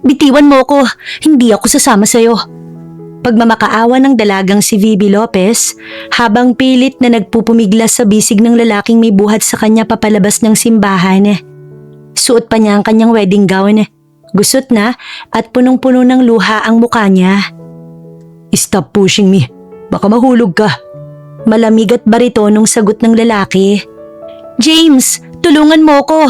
Bitiwan mo ko. Hindi ako sasama sa'yo. Pagmamakaawa ng dalagang si Vivi Lopez habang pilit na nagpupumiglas sa bisig ng lalaking may buhat sa kanya papalabas ng simbahan. Suot pa niya ang kanyang wedding gown. Gusot na at punong-puno ng luha ang mukha niya. Stop pushing me. Baka mahulog ka. Malamig at baritonong sagot ng lalaki. James, tulungan mo ko.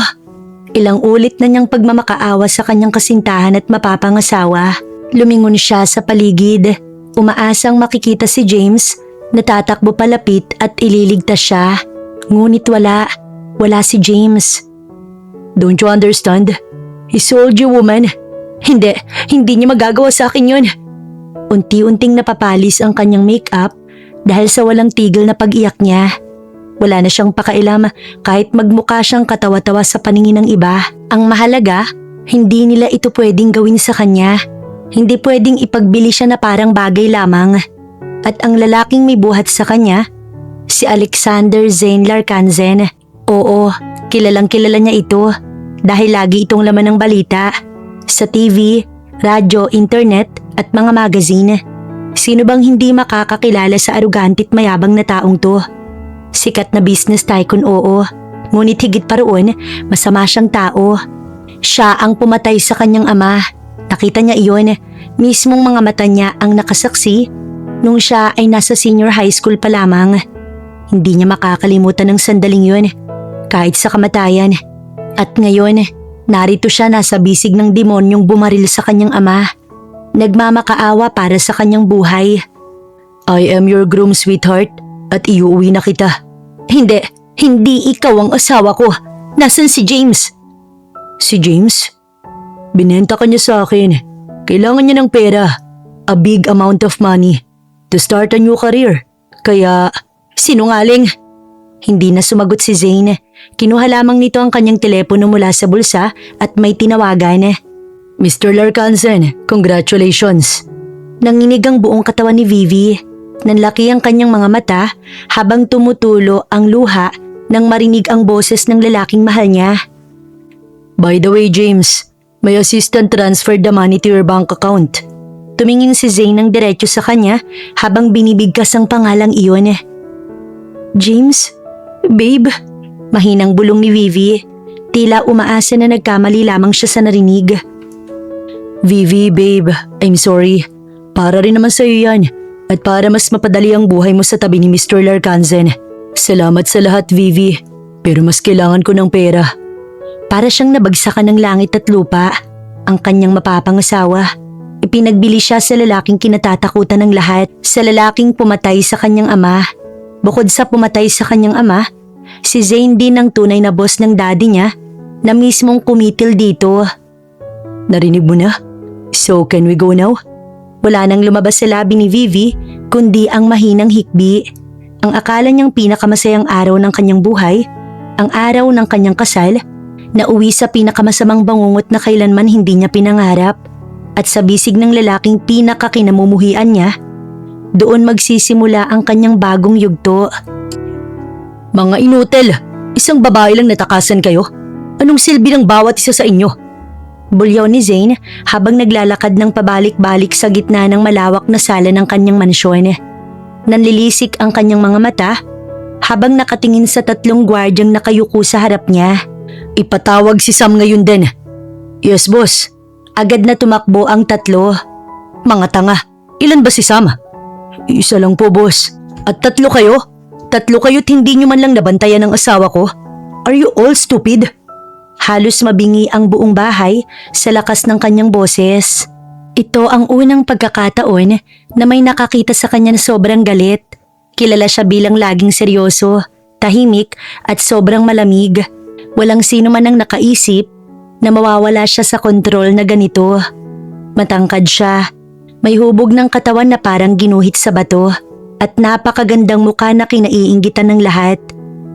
Ilang ulit na niyang pagmamakaawa sa kanyang kasintahan at mapapangasawa. Lumingon siya sa paligid. Umaasang makikita si James na tatakbo palapit at ililigtas siya. Ngunit wala si James. Don't you understand? He sold you, woman. Hindi niya magagawa sa akin yun. Unti-unting napapalis ang kanyang make-up dahil sa walang tigil na pag-iyak niya. Wala na siyang pakailam kahit magmukha siyang katawa-tawa sa paningin ng iba. Ang mahalaga, hindi nila ito pwedeng gawin sa kanya. Hindi pwedeng ipagbili siya na parang bagay lamang. At ang lalaking may buhat sa kanya, si Alexander Zane Larcanzen. Oo, kilalang kilala niya ito dahil lagi itong laman ng balita. Sa TV, radyo, internet at mga magazine. Sino bang hindi makakakilala sa arugante't mayabang na taong to? Sikat na business tycoon, oo. Ngunit higit pa roon, masama siyang tao. Siya ang pumatay sa kanyang ama. Nakita niya iyon. Mismong mga mata niya ang nakasaksi nung siya ay nasa senior high school pa lamang. Hindi niya makakalimutan ng sandaling yun, kahit sa kamatayan. At ngayon, narito siya nasa bisig ng demonyong bumaril sa kanyang ama. Nagmamakaawa para sa kanyang buhay. I am your groom, sweetheart, at iuwi na kita. Hindi ikaw ang asawa ko. Nasaan si James? Si James? Binenta ka niya sa akin. Kailangan niya ng pera. A big amount of money. To start a new career. Kaya... Sinungaling. Hindi na sumagot si Zane. Kinuha lamang nito ang kanyang telepono mula sa bulsa at may tinawagan. Mr. Larcanzen, congratulations. Nanginig ang buong katawan ni Vivi. Nanlaki ang kanyang mga mata habang tumutulo ang luha nang marinig ang boses ng lalaking mahal niya. By the way, James, my assistant transferred the money to your bank account. Tumingin si Zane ng diretso sa kanya habang binibigkas ang pangalang iyon. James? Babe? Mahinang bulong ni Vivi. Tila umaasa na nagkamali lamang siya sa narinig. Vivi, babe, I'm sorry. Para rin naman sa'yo yan. At para mas mapadali ang buhay mo sa tabi ni Mr. Larcanzen. Salamat sa lahat, Vivi. Pero mas kailangan ko ng pera. Para siyang nabagsakan ng langit at lupa. Ang kanyang mapapangasawa. Ipinagbili siya sa lalaking kinatatakutan ng lahat. Sa lalaking pumatay sa kanyang ama. Bukod sa pumatay sa kanyang ama, si Zane din ang tunay na boss ng daddy niya na mismong kumitil dito. Narinig mo na? So can we go now? Wala nang lumabas sa labi ni Vivi kundi ang mahinang hikbi. Ang akala niyang pinakamasayang araw ng kanyang buhay, ang araw ng kanyang kasal, na uwi sa pinakamasamang bangungot na kailanman hindi niya pinangarap. At sa bisig ng lalaking pinakakinamumuhian niya, doon magsisimula ang kanyang bagong yugto. Mga inutil, isang babae lang natakasan kayo. Anong silbi ng bawat isa sa inyo? Bulyaw ni Zane habang naglalakad ng pabalik-balik sa gitna ng malawak na sala ng kanyang mansyon. Nanlilisik ang kanyang mga mata habang nakatingin sa tatlong gwardyang nakayuko sa harap niya. Ipatawag si Sam ngayon din. Yes, boss. Agad na tumakbo ang tatlo. Mga tanga, ilan ba si Sam? Isa lang po, boss. At tatlo kayo? Tatlo kayo't hindi nyo man lang nabantayan ng asawa ko? Are you all stupid? Halos mabingi ang buong bahay sa lakas ng kanyang boses. Ito ang unang pagkakataon na may nakakita sa kanya na sobrang galit. Kilala siya bilang laging seryoso, tahimik at sobrang malamig. Walang sino man ang nakaisip na mawawala siya sa kontrol na ganito. Matangkad siya. May hubog ng katawan na parang ginuhit sa bato at napakagandang mukha na kinaiinggitan ng lahat.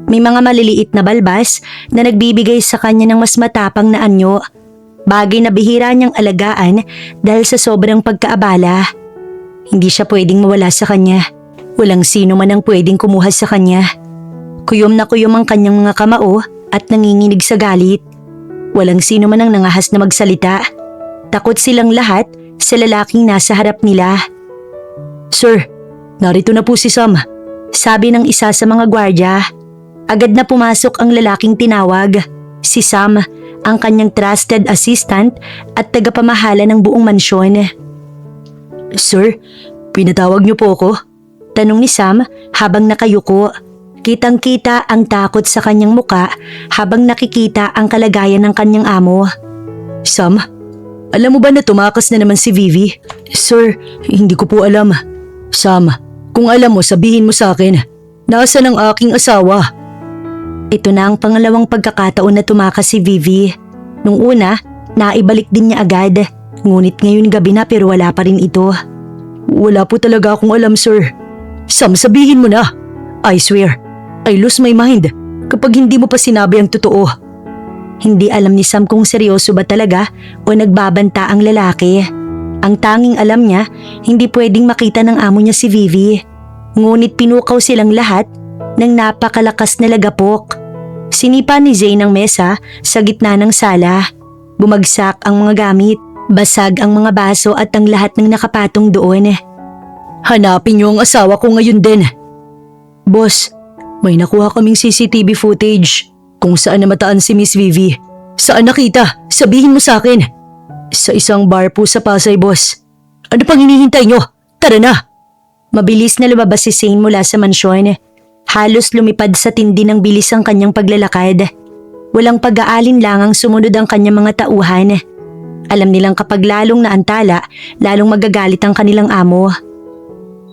May mga maliliit na balbas na nagbibigay sa kanya ng mas matapang na anyo. Bagay na bihira niyang alagaan dahil sa sobrang pagkaabala. Hindi siya pwedeng mawala sa kanya. Walang sino man ang pwedeng kumuha sa kanya. Kuyom na kuyom ang kanyang mga kamao at nanginginig sa galit. Walang sino man ang nangahas na magsalita. Takot silang lahat sa lalaking nasa harap nila. Sir, narito na po si Sam. Sabi ng isa sa mga gwardya. Agad na pumasok ang lalaking tinawag. Si Sam, ang kanyang trusted assistant at tagapamahala ng buong mansyon. Sir, pinatawag niyo po ako? Tanong ni Sam habang nakayuko. Kitang-kita ang takot sa kanyang muka habang nakikita ang kalagayan ng kanyang amo. Sam, alam mo ba na tumakas na naman si Vivi? Sir, hindi ko po alam. Sam, kung alam mo sabihin mo sa akin. Nasaan ang aking asawa? Ito na ang pangalawang pagkakataon na tumakas si Vivi. Nung una, naibalik din niya agad. Ngunit ngayon gabi na pero wala pa rin ito. Wala po talaga akong alam, sir. Sam, sabihin mo na. I swear, I lose my mind kapag hindi mo pa sinabi ang totoo. Hindi alam ni Sam kung seryoso ba talaga o nagbabanta ang lalaki. Ang tanging alam niya, hindi pwedeng makita ng amo niya si Vivi. Ngunit pinukaw silang lahat ng napakalakas na lagapok. Sinipa ni Zane ang mesa sa gitna ng sala. Bumagsak ang mga gamit, basag ang mga baso at ang lahat ng nakapatong doon. Hanapin niyo ang asawa ko ngayon din. Boss, may nakuha kaming CCTV footage kung saan namataan si Miss Vivi. Saan nakita? Sabihin mo sa akin. Sa isang bar po sa Pasay, boss. Ano pang hinihintay niyo? Tara na! Mabilis na lumabas si Zane mula sa mansyon. Halos lumipad sa tindi ng bilis ang kanyang paglalakad. Walang pag-aalinlangang sumunod ang kanyang mga tauhan. Alam nilang kapag lalong naantala, lalong magagalit ang kanilang amo.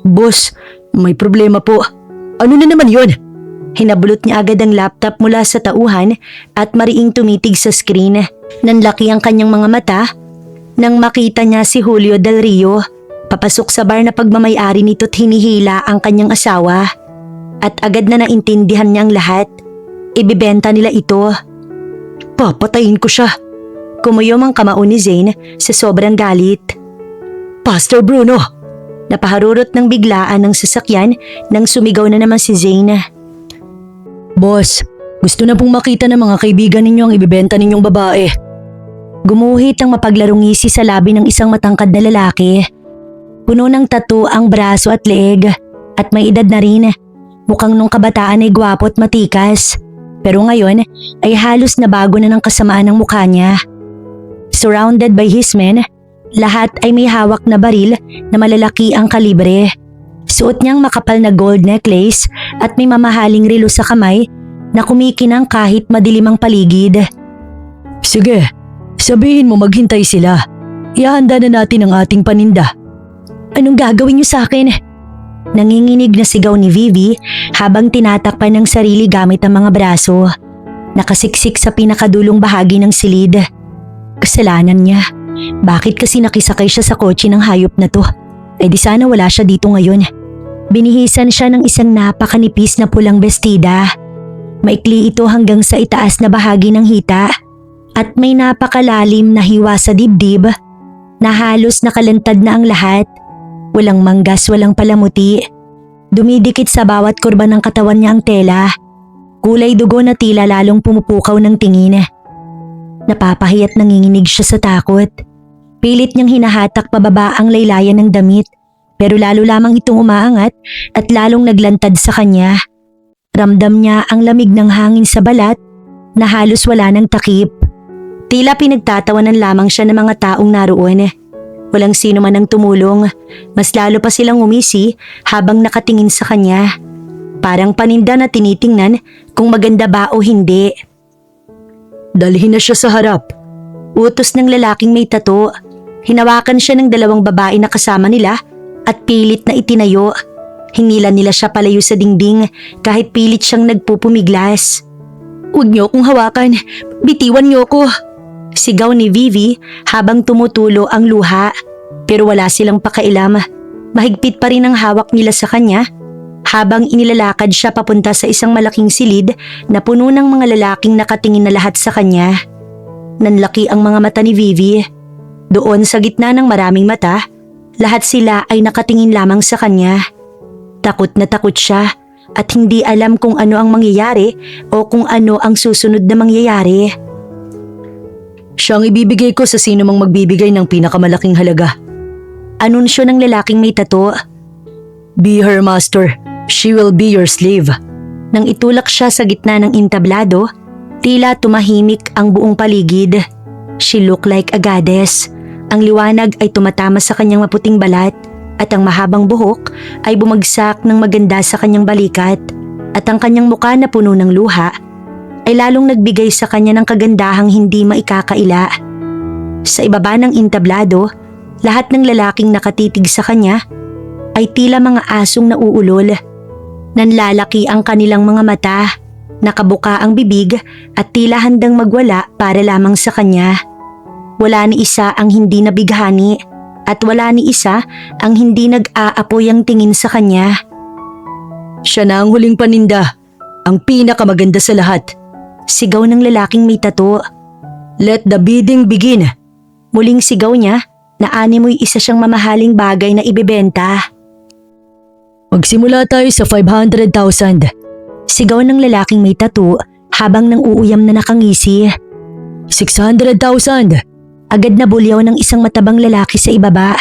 Boss, may problema po. Ano na naman yon? Hinabulot niya agad ang laptop mula sa tauhan at mariing tumitig sa screen. Nanlaki ang kanyang mga mata nang makita niya si Julio Del Rio. Papasok sa bar na pagmamayari nito't hinihila ang kanyang asawa. At agad na naintindihan niya ang lahat. Ibibenta nila ito. Papatayin ko siya. Kumuyom ang kamao ni Zane sa sobrang galit. Pastor Bruno! Napaharurot ng biglaan ng sasakyan nang sumigaw na naman si Zane. Boss, gusto na pong makita ng mga kaibigan ninyo ang ibibenta ninyong babae. Gumuhit ang mapaglarong ngisi sa labi ng isang matangkad na lalaki. Puno ng tattoo ang braso at leeg at may edad na rin. Mukhang nung kabataan ay gwapo at matikas. Pero ngayon ay halos nabago na ng kasamaan ng mukha niya. Surrounded by his men, lahat ay may hawak na baril na malalaki ang kalibre. Suot niyang makapal na gold necklace at may mamahaling relo sa kamay na kumikinang kahit madilim ang paligid. Sige, sabihin mo maghintay sila. Ihanda na natin ang ating paninda. Anong gagawin niyo sa akin? Nanginginig na sigaw ni Vivi habang tinatakpan ng sarili gamit ang mga braso. Nakasiksik sa pinakadulong bahagi ng silid. Kasalanan niya. Bakit kasi nakisakay siya sa kotse ng hayop na to? Eh di sana wala siya dito ngayon. Binihisan siya ng isang napakanipis na pulang bestida. Maikli ito hanggang sa itaas na bahagi ng hita at may napakalalim na hiwa sa dibdib na halos nakalantad na ang lahat. Walang manggas, walang palamuti. Dumidikit sa bawat kurba ng katawan niya ang tela. Kulay dugo na tila lalong pumupukaw ng tingin. Napapahiya't nanginginig siya sa takot. Pilit niyang hinahatak pababa ang laylayan ng damit pero lalo lamang itong umaangat at lalong naglantad sa kanya. Ramdam niya ang lamig ng hangin sa balat na halos wala ng takip. Tila pinagtatawanan lamang siya ng mga taong naroon. Walang sino man ang tumulong. Mas lalo pa silang umisi habang nakatingin sa kanya. Parang paninda na tinitingnan kung maganda ba o hindi. Dalhin na siya sa harap. Utos ng lalaking may tato. Hinawakan siya ng dalawang babae na kasama nila at pilit na itinayo. Hinila nila siya palayo sa dingding kahit pilit siyang nagpupumiglas. Huwag niyo akong hawakan. Bitiwan niyo ako. Sigaw ni Vivi habang tumutulo ang luha. Pero wala silang pakailam. Mahigpit pa rin ang hawak nila sa kanya habang inilalakad siya papunta sa isang malaking silid na puno ng mga lalaking nakatingin na lahat sa kanya. Nanlaki ang mga mata ni Vivi. Doon sa gitna ng maraming mata, lahat sila ay nakatingin lamang sa kanya. Takot na takot siya at hindi alam kung ano ang mangyayari o kung ano ang susunod na mangyayari. Siya ang ibibigay ko sa sino mang magbibigay ng pinakamalaking halaga. Anunsyo ng lalaking may tato. Be her master. She will be your slave. Nang itulak siya sa gitna ng entablado, tila tumahimik ang buong paligid. She looked like a goddess. Ang liwanag ay tumatama sa kanyang maputing balat at ang mahabang buhok ay bumagsak ng maganda sa kanyang balikat at ang kanyang mukha na puno ng luha ay lalong nagbigay sa kanya ng kagandahang hindi maikakaila. Sa ibaba ng entablado, lahat ng lalaking nakatitig sa kanya ay tila mga asong nauulol. Nanlalaki ang kanilang mga mata, nakabuka ang bibig at tila handang magwala para lamang sa kanya. Wala ni isa ang hindi nabighani at wala ni isa ang hindi nag-aapoy ang tingin sa kanya. Siya na ang huling paninda, ang pinakamaganda sa lahat. Sigaw ng lalaking may tato. Let the bidding begin. Muling sigaw niya na animoy isa siyang mamahaling bagay na ibebenta. Magsimula tayo sa 500,000. Sigaw ng lalaking may tato habang nang uuyam na nakangisi. 600,000. Agad na bulyaw ng isang matabang lalaki sa ibaba.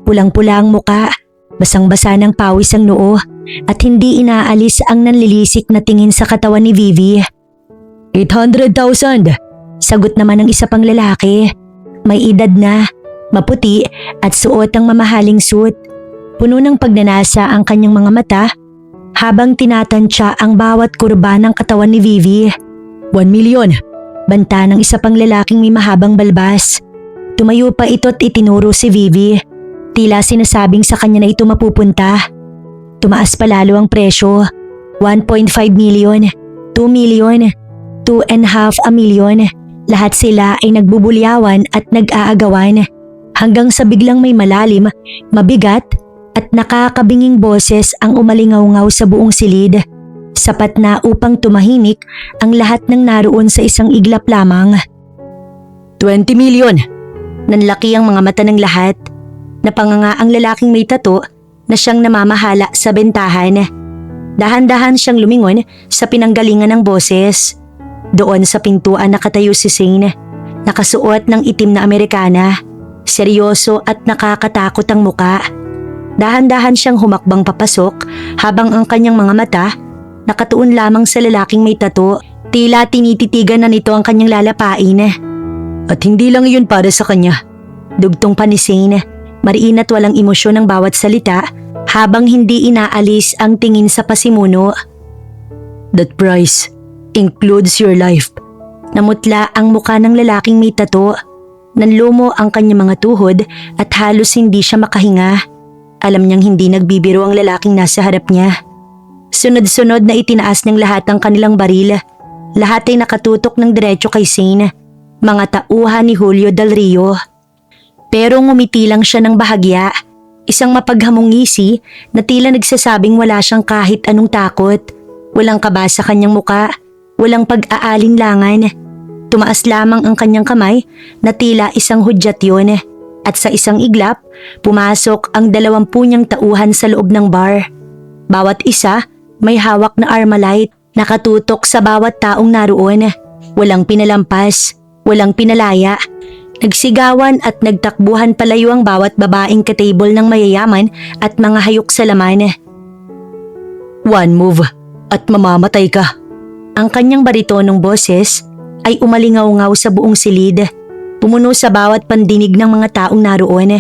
Pulang-pula ang muka, basang-basa ng pawis ang noo at hindi inaalis ang nanlilisik na tingin sa katawan ni Vivi. 800,000. Sagot naman ng isa pang lalaki. May edad na, maputi at suot ang mamahaling suit. Puno ng pagnanasa ang kanyang mga mata habang tinatansya ang bawat kurba ng katawan ni Vivi. 1 million. Banta ng isa pang lalaking may mahabang balbas. Tumayo pa ito at itinuro si Vivi. Tila sinasabing sa kanya na ito mapupunta. Tumaas pa lalo ang presyo. 1.5 million, 2 million, 2.5 million. Lahat sila ay nagbubulyawan at nag-aagawan hanggang sa biglang may malalim, mabigat at nakakabinging boses ang umalingaw-ngaw sa buong silid. Sapat na upang tumahimik ang lahat ng naroon sa isang iglap lamang. 20 million. Nanlaki ang mga mata ng lahat. Napanganga ang lalaking may tato na siyang namamahala sa bentahan. Dahan-dahan siyang lumingon sa pinanggalingan ng boses. Doon sa pintuan nakatayo si Zane, nakasuot ng itim na Amerikana. Seryoso at nakakatakot ang muka. Dahan-dahan siyang humakbang papasok habang ang kanyang mga mata nakatuon lamang sa lalaking may tato. Tila tinititigan na nito ang kanyang lalapain. At hindi lang iyon para sa kanya. Dugtong pa ni Zane, mariin at walang emosyon ang bawat salita habang hindi inaalis ang tingin sa pasimuno. That price includes your life. Namutla ang muka ng lalaking may tato. Nanlumo ang kanyang mga tuhod at halos hindi siya makahinga. Alam niyang hindi nagbibiro ang lalaking nasa harap niya. Sunod-sunod na itinaas ng lahat ang kanilang baril. Lahat ay nakatutok ng diretso kay Zane, mga tauhan ni Julio Del Rio. Pero ngumiti lang siya ng bahagya, isang mapaghamong ngisi na tila nagsasabing wala siyang kahit anong takot. Walang kaba sa kanyang muka, walang pag-aalinlangan. Tumaas lamang ang kanyang kamay na tila isang hudyat yun. At sa isang iglap, pumasok ang 20 niyang tauhan sa loob ng bar. Bawat isa may hawak na Armalite, nakatutok sa bawat taong naroon. Walang pinalampas, walang pinalaya. Nagsigawan at nagtakbuhan palayo ang bawat babaeng katable ng mayayaman at mga hayok sa laman. One move at mamamatay ka. Ang kanyang baritonong boses ay umalingaw-ngaw sa buong silid. Pumuno sa bawat pandinig ng mga taong naroon.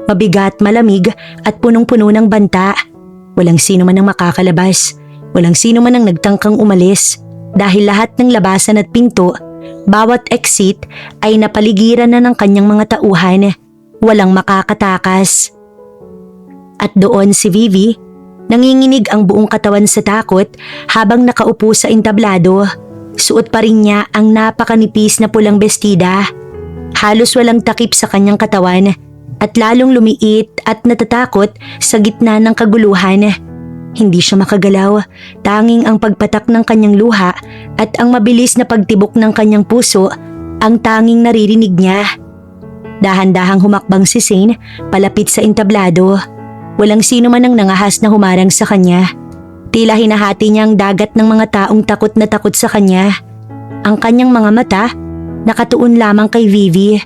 Mabigat, malamig at punong-puno ng banta. Walang sino man ang makakalabas. Walang sino man ang nagtangkang umalis. Dahil lahat ng labasan at pinto, bawat exit ay napaligiran na ng kanyang mga tauhan. Walang makakatakas. At doon si Vivi, nanginginig ang buong katawan sa takot habang nakaupo sa entablado. Suot pa rin niya ang napakanipis na pulang bestida. Halos walang takip sa kanyang katawan at lalong lumiit at natatakot sa gitna ng kaguluhan. Hindi siya makagalaw, tanging ang pagpatak ng kanyang luha at ang mabilis na pagtibok ng kanyang puso ang tanging naririnig niya. Dahan-dahang humakbang si Zane palapit sa entablado. Walang sino man ang nangahas na humarang sa kanya. Tila hinahati niya ang dagat ng mga taong takot na takot sa kanya. Ang kanyang mga mata Nakatuon lamang kay Vivi,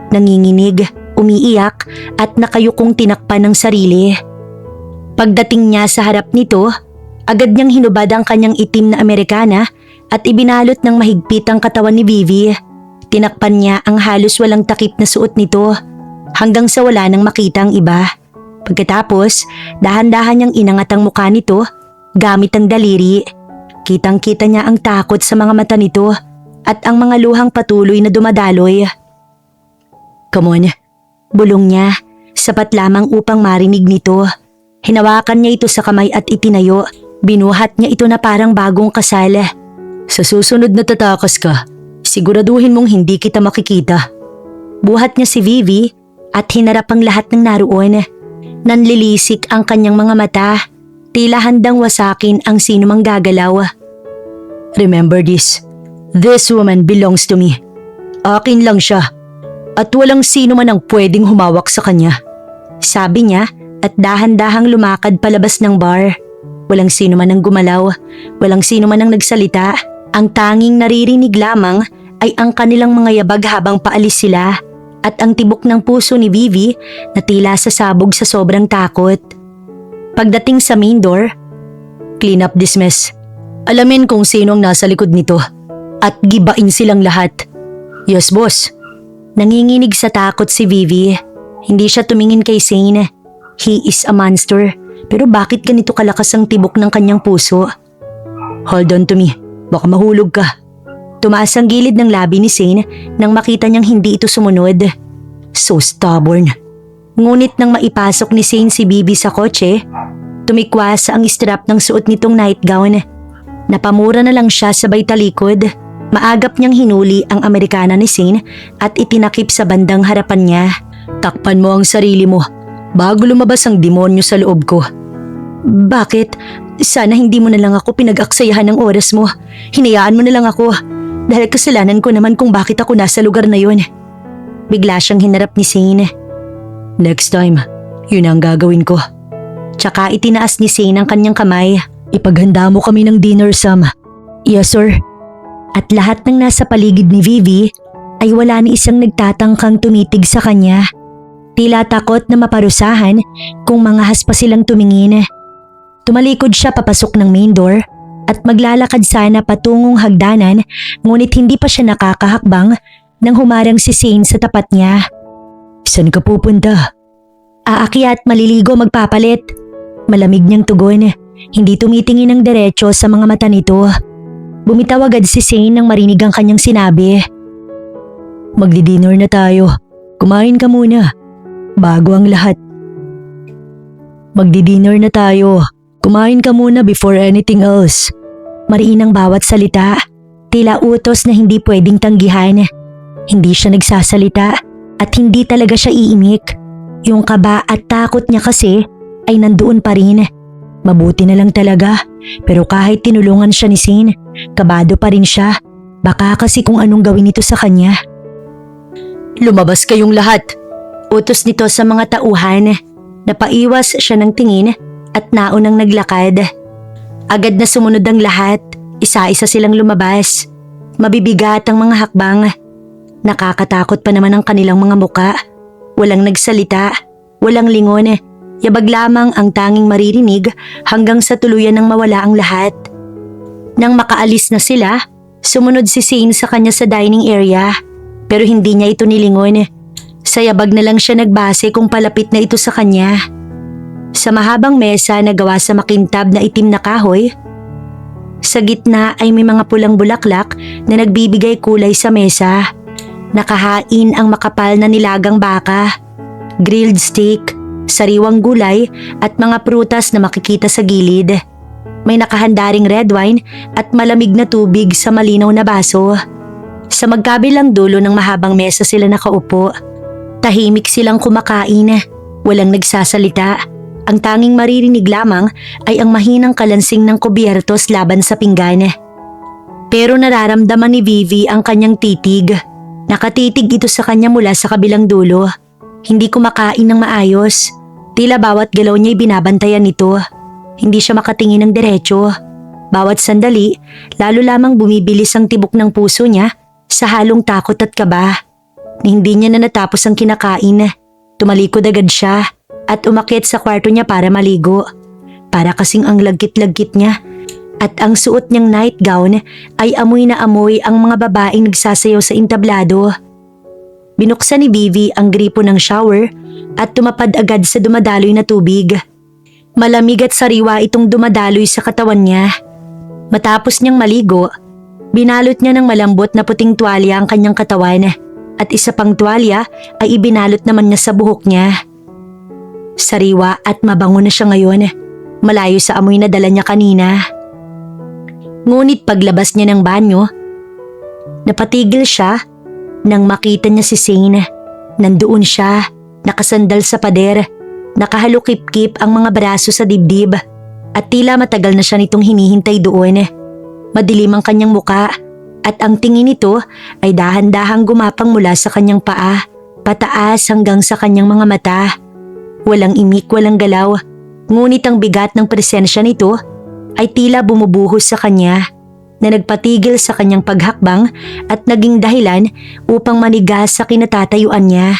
nanginginig, umiiyak at nakayukong tinakpan ng sarili. Pagdating niya sa harap nito, agad niyang hinubad ang kanyang itim na Amerikana at ibinalot ng mahigpit ang katawan ni Vivi. Tinakpan niya ang halos walang takip na suot nito hanggang sa wala nang makita ang iba. Pagkatapos, dahan-dahan niyang inangat ang mukha nito gamit ang daliri. Kitang-kita niya ang takot sa mga mata nito at ang mga luhang patuloy na dumadaloy. "Come on," bulong niya, sapat lamang upang marinig nito. Hinawakan niya ito sa kamay at itinayo. Binuhat niya ito na parang bagong kasal. Sa susunod na tatakas ka, siguraduhin mong hindi kita makikita. Buhat niya si Vivi at hinarap ang lahat ng naroon. Nanlilisik ang kanyang mga mata. Tila handang wasakin ang sino mang gagalaw. Remember this. This woman belongs to me. Akin lang siya. At walang sino man ang pwedeng humawak sa kanya. Sabi niya at dahan-dahang lumakad palabas ng bar. Walang sino man ang gumalaw. Walang sino man ang nagsalita. Ang tanging naririnig lamang ay ang kanilang mga yabag habang paalis sila. At ang tibok ng puso ni Vivi na tila sasabog sa sobrang takot. Pagdating sa main door, Clean up this mess. Alamin kung sino ang nasa likod nito. At gibain silang lahat. Yes, boss. Nanginginig sa takot si Vivi. Hindi siya tumingin kay Zane. He is a monster. Pero bakit ganito kalakas ang tibok ng kanyang puso? Hold on to me. Baka mahulog ka. Tumaas ang gilid ng labi ni Zane nang makita niyang hindi ito sumunod. So stubborn. Ngunit nang maipasok ni Zane si Vivi sa kotse, tumikwas ang strap ng suot nitong nightgown. Napamura na lang siya sabay talikod. Maagap niyang hinuli ang Amerikana ni Zane at itinakip sa bandang harapan niya. Takpan mo ang sarili mo bago lumabas ang demonyo sa loob ko. Bakit? Sana hindi mo na lang ako pinag-aksayahan ng oras mo. Hinayaan mo na lang ako. Dahil kasalanan ko naman kung bakit ako nasa lugar na yun. Bigla siyang hinarap ni Zane. Next time, yun ang gagawin ko. Tsaka itinaas ni Zane ang kanyang kamay. Ipaghanda mo kami ng dinner, Sam. Yes, sir. At lahat ng nasa paligid ni Vivi ay wala ni isang nagtatangkang tumitig sa kanya. Tila takot na maparusahan kung mangahas pa silang tumingin. Tumalikod siya papasok ng main door at maglalakad sana patungong hagdanan, ngunit hindi pa siya nakakahakbang nang humarang si Zane sa tapat niya. Saan ka pupunta? Aakyat, maliligo, magpapalit. Malamig niyang tugon, hindi tumitingin ng diretso sa mga mata nito. Bumitaw agad si Zane nang marinig ang kanyang sinabi. Magdi-dinner na tayo. Kumain ka muna. Bago ang lahat. Magdi-dinner na tayo. Kumain ka muna before anything else. Mariin ang bawat salita. Tila utos na hindi pwedeng tanggihan. Hindi siya nagsasalita at hindi talaga siya iimik. Yung kaba at takot niya kasi ay nandoon pa rin. Mabuti na lang talaga. Pero kahit tinulungan siya ni Zane, kabado pa rin siya. Baka kasi kung anong gawin nito sa kanya. Lumabas kayong lahat. Utos nito sa mga tauhan. Napaiwas siya ng tingin at naunang naglakad. Agad na sumunod ang lahat. Isa-isa silang lumabas. Mabibigat ang mga hakbang. Nakakatakot pa naman ang kanilang mga muka. Walang nagsalita, walang lingon. Yabag lamang ang tanging maririnig hanggang sa tuluyan ng mawala ang lahat. Nang makaalis na sila, sumunod si Zane sa kanya sa dining area. Pero hindi niya ito nilingon. Sa yabag na lang siya nagbase kung palapit na ito sa kanya. Sa mahabang mesa na gawa sa makintab na itim na kahoy, sa gitna ay may mga pulang bulaklak na nagbibigay kulay sa mesa. Nakahain ang makapal na nilagang baka, grilled steak, sariwang gulay at mga prutas na makikita sa gilid. May nakahanda ring red wine at malamig na tubig sa malinaw na baso. Sa magkabilang dulo ng mahabang mesa sila nakaupo. Tahimik silang kumakain, walang nagsasalita. Ang tanging maririnig lamang ay ang mahinang kalansing ng kubyertos laban sa pinggan. Pero nararamdaman ni Vivi ang kanyang titig. Nakatitig ito sa kanya mula sa kabilang dulo. Hindi kumakain ng maayos. Tila bawat galaw niya'y binabantayan nito. Hindi siya makatingin ng diretso. Bawat sandali, lalo lamang bumibilis ang tibok ng puso niya Sa halong takot at kaba, na hindi niya na natapos ang kinakain, tumalikod agad siya at umakyat sa kwarto niya para maligo. Para kasing ang lagkit-lagkit niya at ang suot niyang nightgown ay amoy na amoy ang mga babaeng nagsasayaw sa entablado. Binuksan ni Vivi ang gripo ng shower at tumapad agad sa dumadaloy na tubig. Malamig at sariwa itong dumadaloy sa katawan niya. Matapos niyang maligo, binalot niya ng malambot na puting tuwalya ang kanyang katawan at isa pang tuwalya ay ibinalot naman niya sa buhok niya. Sariwa at mabango na siya ngayon, malayo sa amoy na dala niya kanina. Ngunit paglabas niya ng banyo, napatigil siya nang makita niya si Shane. Nandoon siya, nakasandal sa pader, nakahalukip-kip ang mga braso sa dibdib at tila matagal na siya nitong hinihintay doon. Madilim ang kanyang muka at ang tingin nito ay dahan-dahang gumapang mula sa kanyang paa, pataas hanggang sa kanyang mga mata. Walang imik, walang galaw, ngunit ang bigat ng presensya nito ay tila bumubuhos sa kanya na nagpatigil sa kanyang paghakbang at naging dahilan upang manigas sa kinatatayuan niya.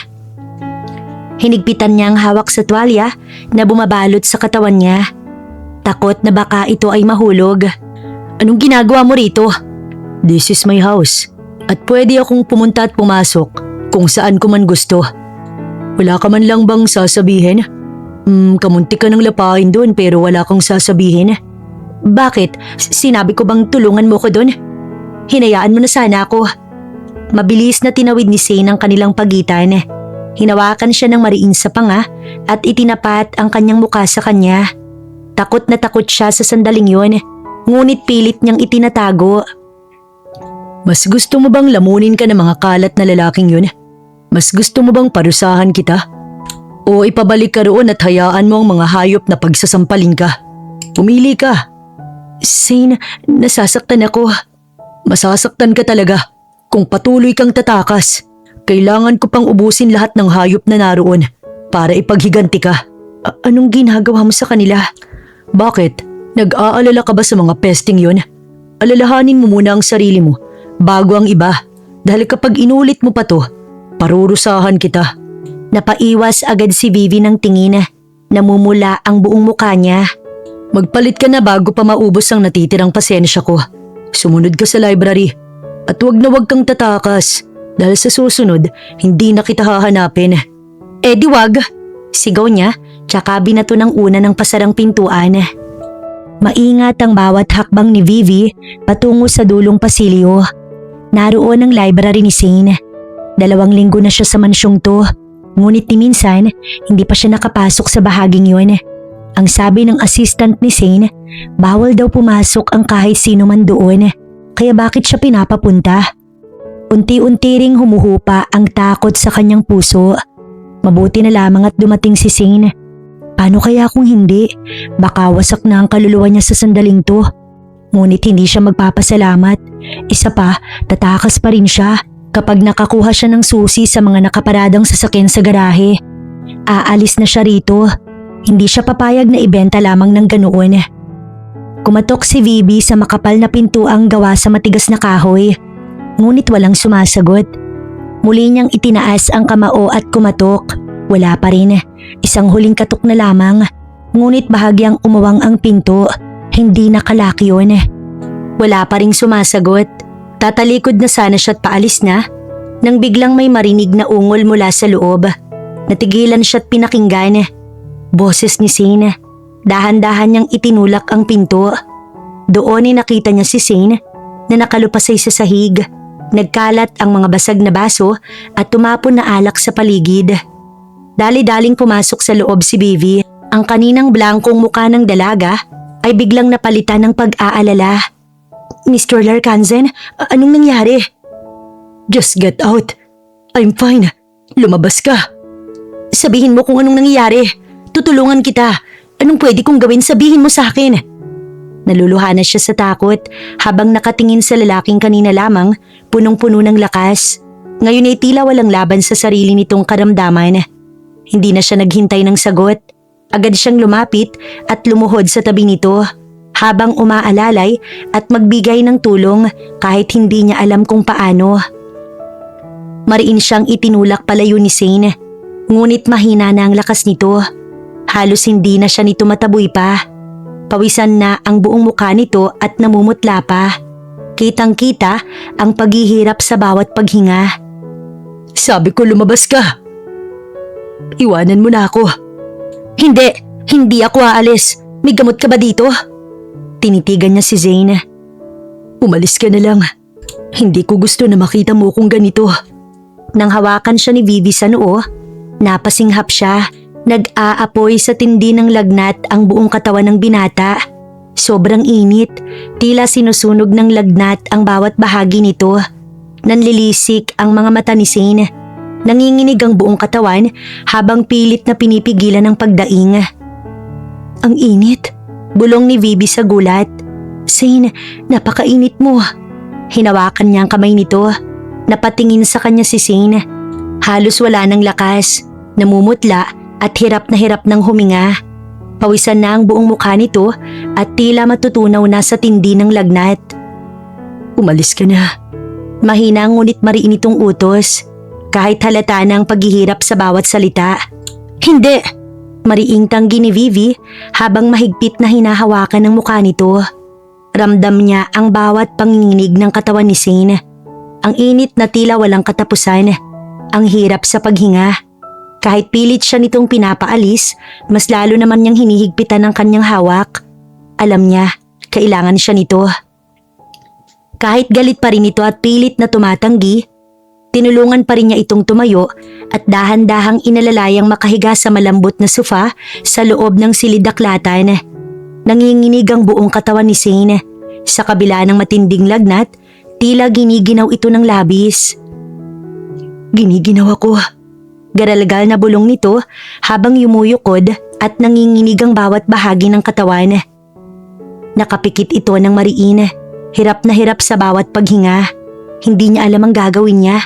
Hinigpitan niya ang hawak sa tuwalya na bumabalot sa katawan niya. Takot na baka ito ay mahulog. Anong ginagawa mo rito? This is my house at pwede akong pumunta at pumasok kung saan ko man gusto. Wala ka man lang bang sasabihin? Kamunti ka ng lapain doon pero wala kang sasabihin. Bakit? Sinabi ko bang tulungan mo ko doon? Hinayaan mo na sana ako. Mabilis na tinawid ni Shane ang kanilang pagitan. Hinawakan siya ng mariin sa panga at itinapat ang kanyang muka sa kanya. Takot na takot siya sa sandaling yun, ngunit pilit niyang itinatago. Mas gusto mo bang lamunin ka ng mga kalat na lalaking yun? Mas gusto mo bang parusahan kita? O ipabalik ka roon at hayaan mo ang mga hayop na pagsasampalin ka? Pumili ka. Shane, nasasaktan ako. Masasaktan ka talaga kung patuloy kang tatakas. Kailangan ko pang ubusin lahat ng hayop na naroon para ipaghiganti ka. Anong ginagawa mo sa kanila? Bakit? Nag-aalala ka ba sa mga pesting yun? Alalahanin mo muna ang sarili mo bago ang iba dahil kapag inulit mo pa to, parurusahan kita. Napaiwas agad si Vivi ng tingin. Namumula ang buong mukha niya. Magpalit ka na bago pa maubos ang natitirang pasensya ko. Sumunod ka sa library at wag na wag kang tatakas dahil sa susunod hindi na kita hahanapin. Di wag! Sigaw niya, tsaka binato ng una ng pasarang pintuan. Maingat ang bawat hakbang ni Vivi patungo sa dulong pasilyo. Naroon ang library ni Shane. 2 linggo na siya sa mansyong to, ngunit ni minsan hindi pa siya nakapasok sa bahaging yun. Ang sabi ng assistant ni Shane, bawal daw pumasok ang kahit sino man doon, kaya bakit siya pinapapunta? Unti-unti ring humuhupa ang takot sa kanyang puso. Mabuti na lamang at dumating si Shane. Paano kaya kung hindi? Baka wasak na ang kaluluwa niya sa sandaling to. Ngunit hindi siya magpapasalamat. Isa pa, tatakas pa rin siya kapag nakakuha siya ng susi sa mga nakaparadang sasakyan sa garahe. Aalis na siya rito. Hindi siya papayag na ibenta lamang ng ganoon. Kumatok si Vivi sa makapal na pintuang gawa sa matigas na kahoy. Ngunit walang sumasagot. Muli niyang itinaas ang kamao at kumatok. Wala pa rin. Isang huling katok na lamang. Ngunit bahagyang umawang ang pinto. Hindi nakalak yun. Wala pa ring sumasagot. Tatalikod na sana siya at paalis na nang biglang may marinig na ungol mula sa loob. Natigilan siya at pinakinggan. Boses ni Shane. Dahan-dahan niyang itinulak ang pinto. Doon ay nakita niya si Shane na nakalupasay sa sahig. Nagkalat ang mga basag na baso at tumapon na alak sa paligid. Dali-daling pumasok sa loob si Vivi. Ang kaninang blankong mukha ng dalaga ay biglang napalitan ng pag-aalala. Mr. Larkanzen, anong nangyari? Just get out. I'm fine. Lumabas ka. Sabihin mo kung anong nangyayari. Tutulungan kita. Anong pwede kong gawin? Sabihin mo sa akin. Naluluhanan siya sa takot habang nakatingin sa lalaking kanina lamang punong-puno ng lakas. Ngayon ay tila walang laban sa sarili nitong karamdaman. Hindi na siya naghintay ng sagot. Agad siyang lumapit at lumuhod sa tabi nito habang umaalalay at magbigay ng tulong kahit hindi niya alam kung paano. Mariin siyang itinulak palayo ni Zane. Ngunit mahina na ang lakas nito. Halos hindi na siya nito mataboy pa. Pawisan na ang buong mukha nito at namumutla pa. Kitang-kita ang paghihirap sa bawat paghinga. Sabi ko lumabas ka. Iwanan mo na ako. Hindi ako aalis. May gamot ka ba dito? Tinitigan niya si Zane. Umalis ka na lang. Hindi ko gusto na makita mo kung ganito. Nang hawakan siya ni Vivi sa noo, napasinghap siya. Nag-aapoy sa tindi ng lagnat ang buong katawan ng binata. Sobrang init, tila sinusunog ng lagnat ang bawat bahagi nito. Nanlilisik ang mga mata ni Zane. Nanginginig ang buong katawan habang pilit na pinipigilan ang pagdaing. Ang init, bulong ni Vivi sa gulat. Zane, napakainit mo. Hinawakan niya ang kamay nito. Napatingin sa kanya si Zane. Halos wala ng lakas, namumutla at hirap ng huminga. Pawisan na ang buong mukha nito at tila matutunaw na sa tindi ng lagnat. Umalis ka na. Mahina ngunit mariin itong utos. Kahit halata na ang paghihirap sa bawat salita. Hindi! Mariing tanggi ni Vivi habang mahigpit na hinahawakan ang mukha nito. Ramdam niya ang bawat panginginig ng katawan ni Zane. Ang init na tila walang katapusan. Ang hirap sa paghinga. Kahit pilit siya nitong pinapaalis, mas lalo naman niyang hinihigpitan ang kanyang hawak. Alam niya, kailangan siya nito. Kahit galit pa rin ito at pilit na tumatanggi, tinulungan pa rin niya itong tumayo at dahan-dahang inalalayang makahiga sa malambot na sofa sa loob ng silidaklatan. Nanginginig ang buong katawan ni Zane. Sa kabila ng matinding lagnat, tila giniginaw ito ng labis. Giniginaw ako. Garalgal na bulong nito habang yumuyukod at nanginginig ang bawat bahagi ng katawan. Nakapikit ito ng mariin. Hirap na hirap sa bawat paghinga. Hindi niya alam ang gagawin niya.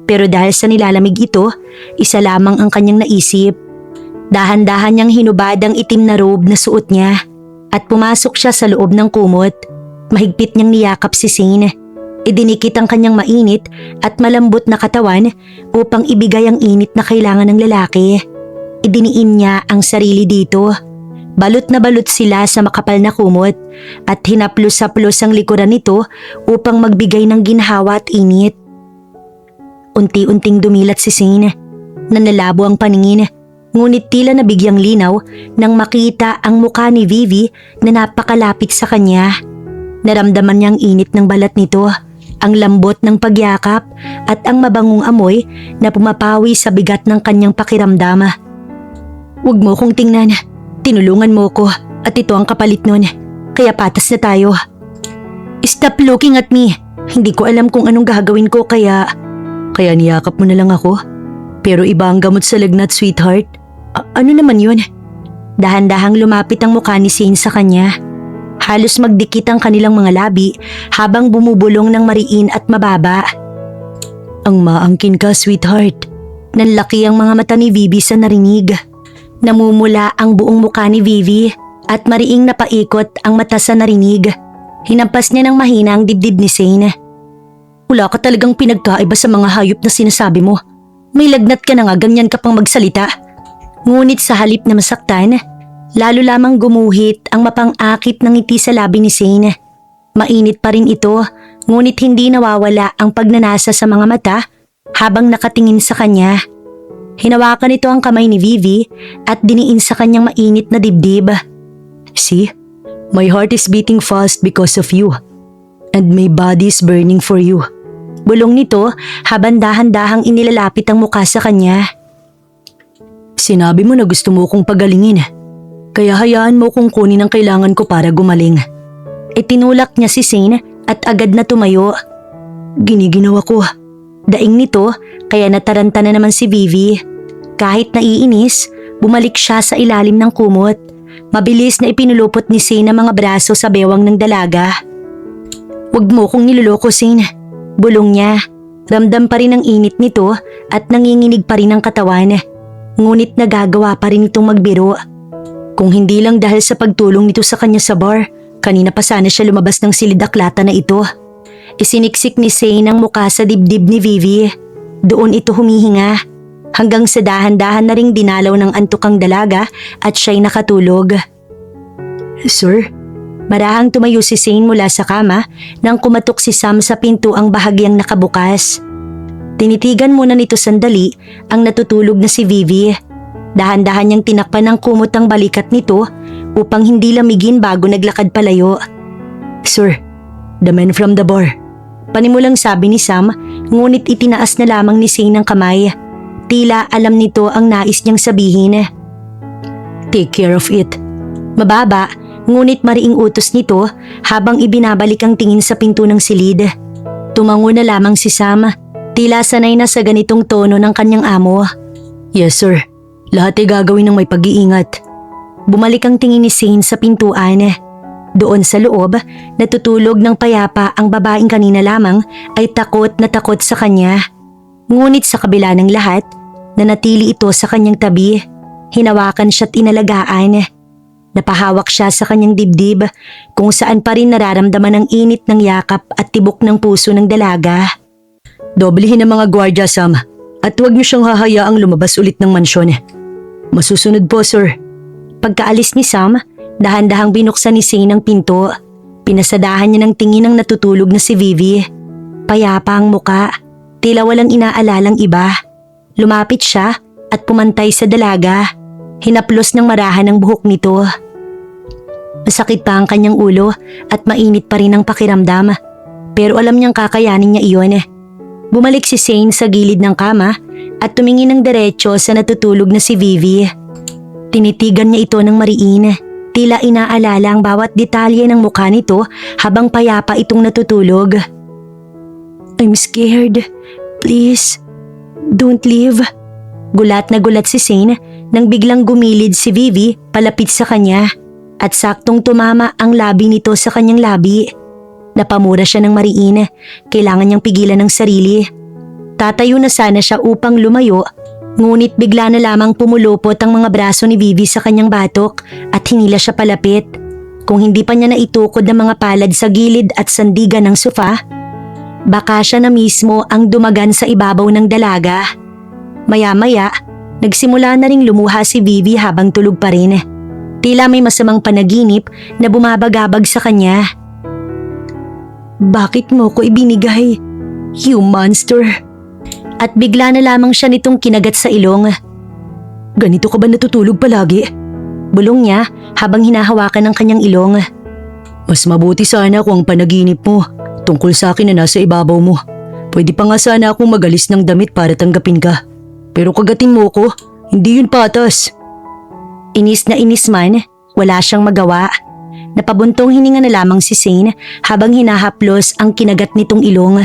Pero dahil sa nilalamig ito, isa lamang ang kanyang naisip. Dahan-dahan niyang hinubad ang itim na robe na suot niya at pumasok siya sa loob ng kumot. Mahigpit niyang niyakap si Zane. Idinikit ang kanyang mainit at malambot na katawan upang ibigay ang init na kailangan ng lalaki. Idiniin niya ang sarili dito. Balot na balot sila sa makapal na kumot at hinaplos-haplos ang likuran nito upang magbigay ng ginhawa at init. Unti-unting dumilat si Zane. Nanalabo ang paningin, ngunit tila nabigyang linaw nang makita ang mukha ni Vivi na napakalapit sa kanya. Naramdaman niya ang init ng balat nito, ang lambot ng pagyakap at ang mabangong amoy na pumapawi sa bigat ng kanyang pakiramdam. "Huwag mo kong tingnan. Tinulungan mo ko at ito ang kapalit nun. Kaya patas na tayo." "Stop looking at me. Hindi ko alam kung anong gagawin ko kaya niyakap mo na lang ako. Pero iba ang gamot sa lagnat, sweetheart." Ano naman yun?" Dahan-dahang lumapit ang mukha ni Zane sa kanya. Halos magdikit ang kanilang mga labi habang bumubulong ng mariin at mababa. "Ang maangkin ka, sweetheart." Nanlaki ang mga mata ni Vivi sa narinig. Namumula ang buong mukha ni Vivi at mariing napaikot ang mata sa narinig. Hinampas niya ng mahina ang dibdib ni Zane. "Wala ka talagang pinagkaiba sa mga hayop na sinasabi mo. May lagnat ka na nga, ganyan ka pang magsalita." Ngunit sa halip na masaktan, lalo lamang gumuhit ang mapang-akit ng ngiti sa labi ni Zane. Mainit pa rin ito, ngunit hindi nawawala ang pagnanasa sa mga mata habang nakatingin sa kanya. Hinawakan nito ang kamay ni Vivi at diniin sa kanyang mainit na dibdib. "See? My heart is beating fast because of you. And my body is burning for you." Bulong nito habang dahan-dahang inilalapit ang mukha sa kanya. "Sinabi mo na gusto mo kong pagalingin. Kaya hayaan mo kung kunin ang kailangan ko para gumaling." Itinulak niya si Zane at agad na tumayo. "Giniginaw ako." Daing nito kaya nataranta na naman si Vivi. Kahit naiinis, bumalik siya sa ilalim ng kumot. Mabilis na ipinulupot ni Zane ang mga braso sa bewang ng dalaga. "Huwag mo kong niloloko, Zane." Bulong niya. Ramdam pa rin ang init nito at nanginginig pa rin ang katawan. Ngunit nagagawa pa rin itong magbiro. Kung hindi lang dahil sa pagtulong nito sa kanya sa bar, kanina pa sana siya lumabas ng silidaklata na ito. Isiniksik ni Zane ang mukha sa dibdib ni Vivi. Doon ito humihinga. Hanggang sa dahan-dahan na ring dinalaw ng antukang dalaga at siya'y nakatulog. Sir? Marahang tumayo si Zane mula sa kama nang kumatok si Sam sa pinto ang bahagyang nakabukas. Tinitigan muna nito sandali ang natutulog na si Vivi. Dahan-dahan niyang tinakpan ng kumot ang balikat nito upang hindi lamigin bago naglakad palayo. Sir, the man from the bar. Panimulang sabi ni Sam, ngunit itinaas na lamang ni Zane ang kamay. Tila alam nito ang nais niyang sabihin. Take care of it. Mababa, ngunit mariing utos nito habang ibinabalik ang tingin sa pinto ng silid. Tumango na lamang si Sam, tila sanay na sa ganitong tono ng kanyang amo. Yes sir, lahat ay gagawin ng may pag-iingat. Bumalik ang tingin ni Zane sa pintuan. Doon sa loob, natutulog ng payapa ang babaeng kanina lamang ay takot na takot sa kanya. Ngunit sa kabila ng lahat, nanatili ito sa kanyang tabi. Hinawakan siya't inalagaan. Napahawak siya sa kanyang dibdib kung saan pa rin nararamdaman ang init ng yakap at tibok ng puso ng dalaga. Doblehin ang mga gwardya, Sam, at huwag niyo siyang hahayaang lumabas ulit ng mansyon. Masusunod po, sir. Pagkaalis ni Sam, dahan-dahang binuksan ni Zane ang pinto. Pinasadahan niya ng tingin ng natutulog na si Vivi. Payapa ang muka, tila walang inaalalang iba. Lumapit siya at pumantay sa dalaga. Hinaplos ng marahan ang buhok nito. Masakit pa ang kanyang ulo at mainit pa rin ang pakiramdam. Pero alam niyang kakayanin niya iyon. Bumalik si Zane sa gilid ng kama at tumingin ng diretso sa natutulog na si Vivi. Tinitigan niya ito ng mariin. Tila inaalala ang bawat detalye ng mukha nito habang payapa itong natutulog. I'm scared. Please, don't leave. Gulat na gulat si Zane nang biglang gumilid si Vivi palapit sa kanya at saktong tumama ang labi nito sa kanyang labi. Napamura siya ng mariin, kailangan niyang pigilan ng sarili. Tatayo na sana siya upang lumayo, ngunit bigla na lamang pumulupot ang mga braso ni Vivi sa kanyang batok at hinila siya palapit. Kung hindi pa niya naitukod ng mga palad sa gilid at sandigan ng sofa, baka siya na mismo ang dumagan sa ibabaw ng dalaga. Maya-maya, nagsimula na ring lumuha si Vivi habang tulog pa rin. Tila may masamang panaginip na bumabagabag sa kanya. Bakit mo ko ibinigay? You monster! At bigla na lamang siya nitong kinagat sa ilong. Ganito ka ba natutulog palagi? Bulong niya habang hinahawakan ng kanyang ilong. Mas mabuti sana kung ang panaginip mo tungkol sa akin na nasa ibabaw mo. Pwede pa nga sana akong magalis ng damit para tanggapin ka. Pero kagatin mo ko, hindi yun patas. Inis na inis man, wala siyang magawa. Napabuntong hininga na lamang si Zane habang hinahaplos ang kinagat nitong ilong.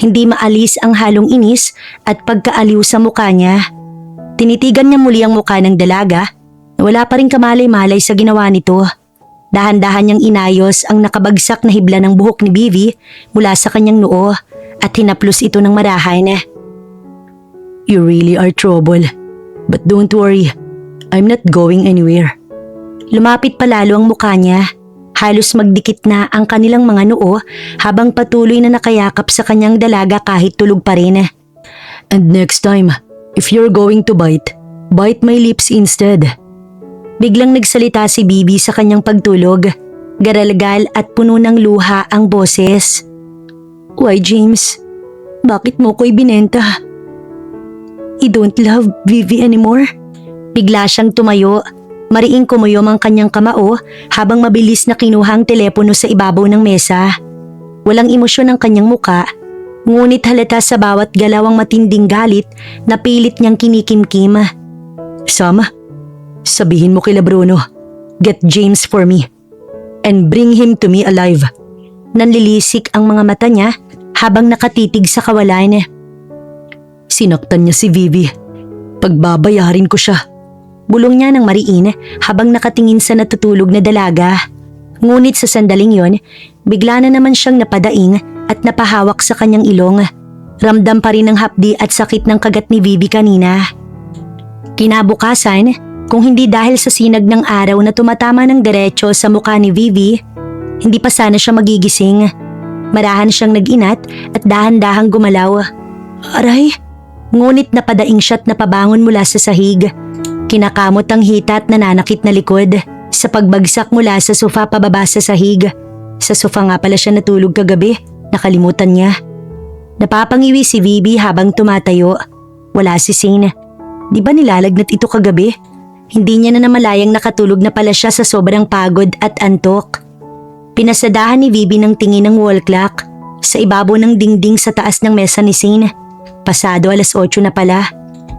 Hindi maalis ang halong inis at pagkaaliw sa mukha niya. Tinitigan niya muli ang mukha ng dalaga na wala pa rin kamalay-malay sa ginawa nito. Dahan-dahan niyang inayos ang nakabagsak na hibla ng buhok ni Vivi mula sa kanyang noo at hinaplos ito ng marahan. You really are trouble. But don't worry, I'm not going anywhere. Lumapit palalo ang mukha niya. Halos magdikit na ang kanilang mga noo habang patuloy na nakayakap sa kanyang dalaga kahit tulog pa rin. And next time, if you're going to bite my lips instead. Biglang nagsalita si Bibi sa kanyang pagtulog. Garalgal at puno ng luha ang boses. Why, James? Bakit mo ko ibinenta? I don't love Vivi anymore? Bigla siyang tumayo. Mariing kumuyom ang kanyang kamao habang mabilis na kinuha ang telepono sa ibabaw ng mesa. Walang emosyon ang kanyang muka, ngunit halata sa bawat galaw ang matinding galit na pilit niyang kinikimkim. Sam, sabihin mo kila Bruno, get James for me and bring him to me alive. Nanlilisik ang mga mata niya habang nakatitig sa kawalan. Sinaktan niya si Vivi. Pagbabayarin ko siya. Bulong niya ng mariin habang nakatingin sa natutulog na dalaga. Ngunit sa sandaling yon, bigla na naman siyang napadaing at napahawak sa kanyang ilong. Ramdam pa rin ang hapdi at sakit ng kagat ni Vivi kanina. Kinabukasan, kung hindi dahil sa sinag ng araw na tumatama ng diretso sa mukha ni Vivi, hindi pa sana siya magigising. Marahan siyang nag-inat at dahan-dahang gumalaw. Aray, Ngunit napadaing siya't napabangon mula sa sahig. Kinakamot ang hita at nananakit na likod. Sa pagbagsak mula sa sofa pababa sa sahig. Sa sofa nga pala siya natulog kagabi. Nakalimutan niya. Napapangiwi si Vivi habang tumatayo. Wala si Zane. Di ba nilalagnat ito kagabi? Hindi niya na namalayang nakatulog na pala siya sa sobrang pagod at antok. Pinasadahan ni Vivi ng tingin ng wall clock sa ibabaw ng dingding sa taas ng mesa ni Zane. Pasado 8:00 na pala.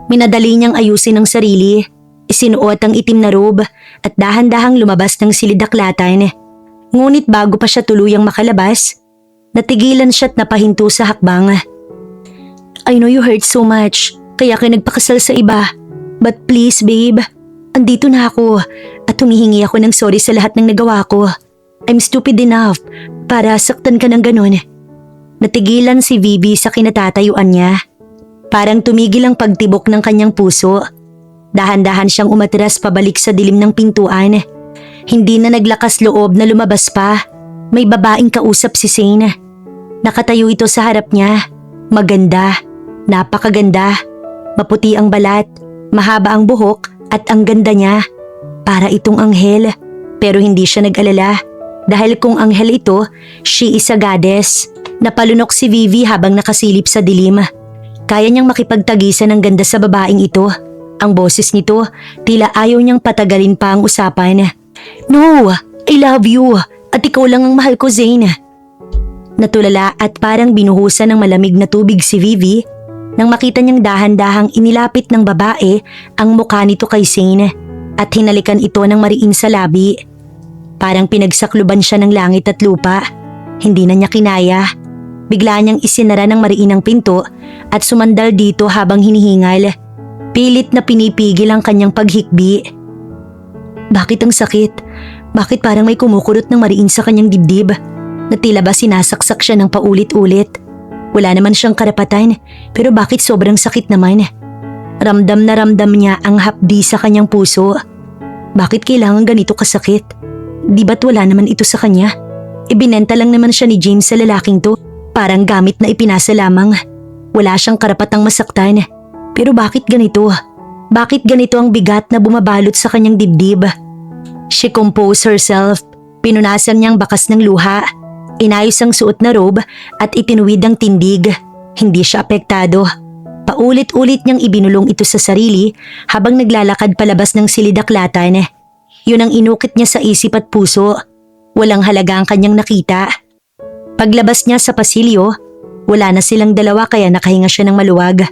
Minadali niyang ayusin ang sarili. Isinuot ang itim na robe at dahan-dahang lumabas ng silidaklatan. Ngunit bago pa siya tuluyang makalabas, natigilan siya't napahinto sa hakbang. I know you hurt so much, kaya ka nagpakasal sa iba. But please babe, andito na ako at humihingi ako ng sorry sa lahat ng nagawa ko. I'm stupid enough para saktan ka ng ganon. Natigilan si Vivi sa kinatatayuan niya. Parang tumigil ang pagtibok ng kanyang puso. Dahan-dahan siyang umatras pabalik sa dilim ng pintuan. Hindi na naglakas loob na lumabas pa. May babaeng kausap si Zane. Nakatayo ito sa harap niya. Maganda, napakaganda. Maputi ang balat, mahaba ang buhok at ang ganda niya. Para itong anghel. Pero hindi siya nag-alala. Dahil kung anghel ito, she is a goddess. Napalunok si Vivi habang nakasilip sa dilim. Kaya niyang makipagtagisan ng ganda sa babaeng ito. Ang boses nito, tila ayaw niyang patagalin pa ang usapan. No, I love you. At ikaw lang ang mahal ko, Zane. Natulala at parang binuhusan ng malamig na tubig si Vivi nang makita niyang dahan-dahang inilapit ng babae ang mukha nito kay Zane at hinalikan ito ng mariin sa labi. Parang pinagsakluban siya ng langit at lupa. Hindi na niya kinaya. Bigla niyang isinara ng mariin ang pinto at sumandal dito habang hinihingal. Pilit na pinipigil ang kanyang paghikbi. Bakit ang sakit? Bakit parang may kumukurot ng mariin sa kanyang dibdib? Na tila ba sinasaksak siya ng paulit-ulit? Wala naman siyang karapatan, pero bakit sobrang sakit naman? Ramdam na ramdam niya ang hapdi sa kanyang puso. Bakit kailangan ganito kasakit? Di ba't wala naman ito sa kanya? Ibinenta lang naman siya ni James sa lalaking to. Parang gamit na ipinasa lamang. Wala siyang karapatang masaktan. Pero bakit ganito? Bakit ganito ang bigat na bumabalot sa kanyang dibdib? She composed herself. Pinunasan niyang bakas ng luha. Inayos ang suot na robe at itinuwid ang tindig. Hindi siya apektado. Paulit-ulit niyang ibinulong ito sa sarili habang naglalakad palabas ng silidaklatan. Yun ang inukit niya sa isip at puso. Walang halaga ang kanyang nakita. Paglabas niya sa pasilyo, wala na silang dalawa kaya nakahinga siya ng maluwag.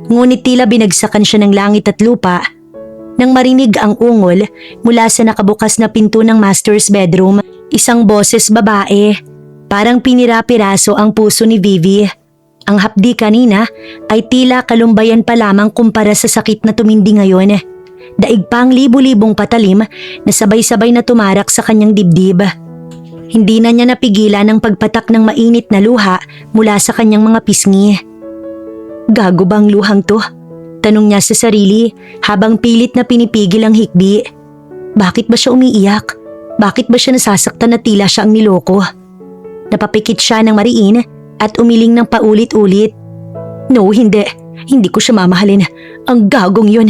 Ngunit tila binagsakan siya ng langit at lupa nang marinig ang ungol mula sa nakabukas na pinto ng master's bedroom. Isang boses babae. Parang pinira-piraso ang puso ni Vivi. Ang hapdi kanina ay tila kalumbayan pa lamang kumpara sa sakit na tumindi ngayon. Daig pa ang libu-libong patalim na sabay-sabay na tumarak sa kanyang dibdib. Hindi na niya napigilan ang pagpatak ng mainit na luha mula sa kanyang mga pisngi. Gago ba ang luhang to? Tanong niya sa sarili habang pilit na pinipigil ang hikbi. Bakit ba siya umiiyak? Bakit ba siya nasasaktan na tila siya ang niloko? Napapikit siya ng mariin at umiling ng paulit-ulit. No, hindi. Hindi ko siya mamahalin. Ang gagong yun.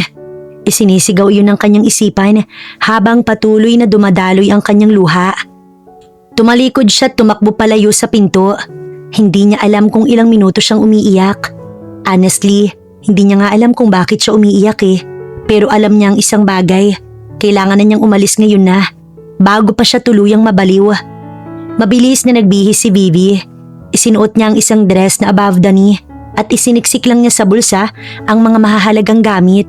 Isinisigaw yun ng kanyang isipan habang patuloy na dumadaloy ang kanyang luha. Tumalikod siya at tumakbo palayo sa pinto. Hindi niya alam kung ilang minuto siyang umiiyak. Honestly, hindi niya nga alam kung bakit siya umiiyak eh. Pero alam niya ang isang bagay. Kailangan na niyang umalis ngayon na. Bago pa siya tuluyang mabaliw. Mabilis na nagbihis si Vivi. Isinuot niya ang isang dress na above the knee at isiniksik lang niya sa bulsa ang mga mahahalagang gamit.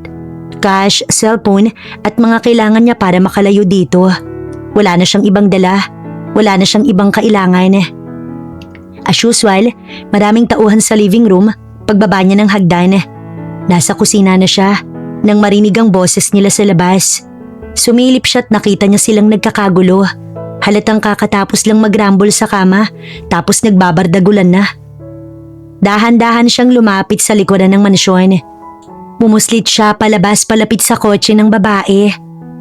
Cash, cellphone at mga kailangan niya para makalayo dito. Wala na siyang ibang dala. Wala na siyang ibang kailangan. As usual, maraming tauhan sa living room. Pagbaba niya ng hagdan, nasa kusina na siya nang marinig ang boses nila sa labas. Sumilip siya at nakita niya silang nagkakagulo. Halatang kakatapos lang magrambol sa kama tapos nagbabardagulan na. Dahan-dahan siyang lumapit sa likuran ng mansyon. Bumuslit siya palabas palapit sa kotse ng babae.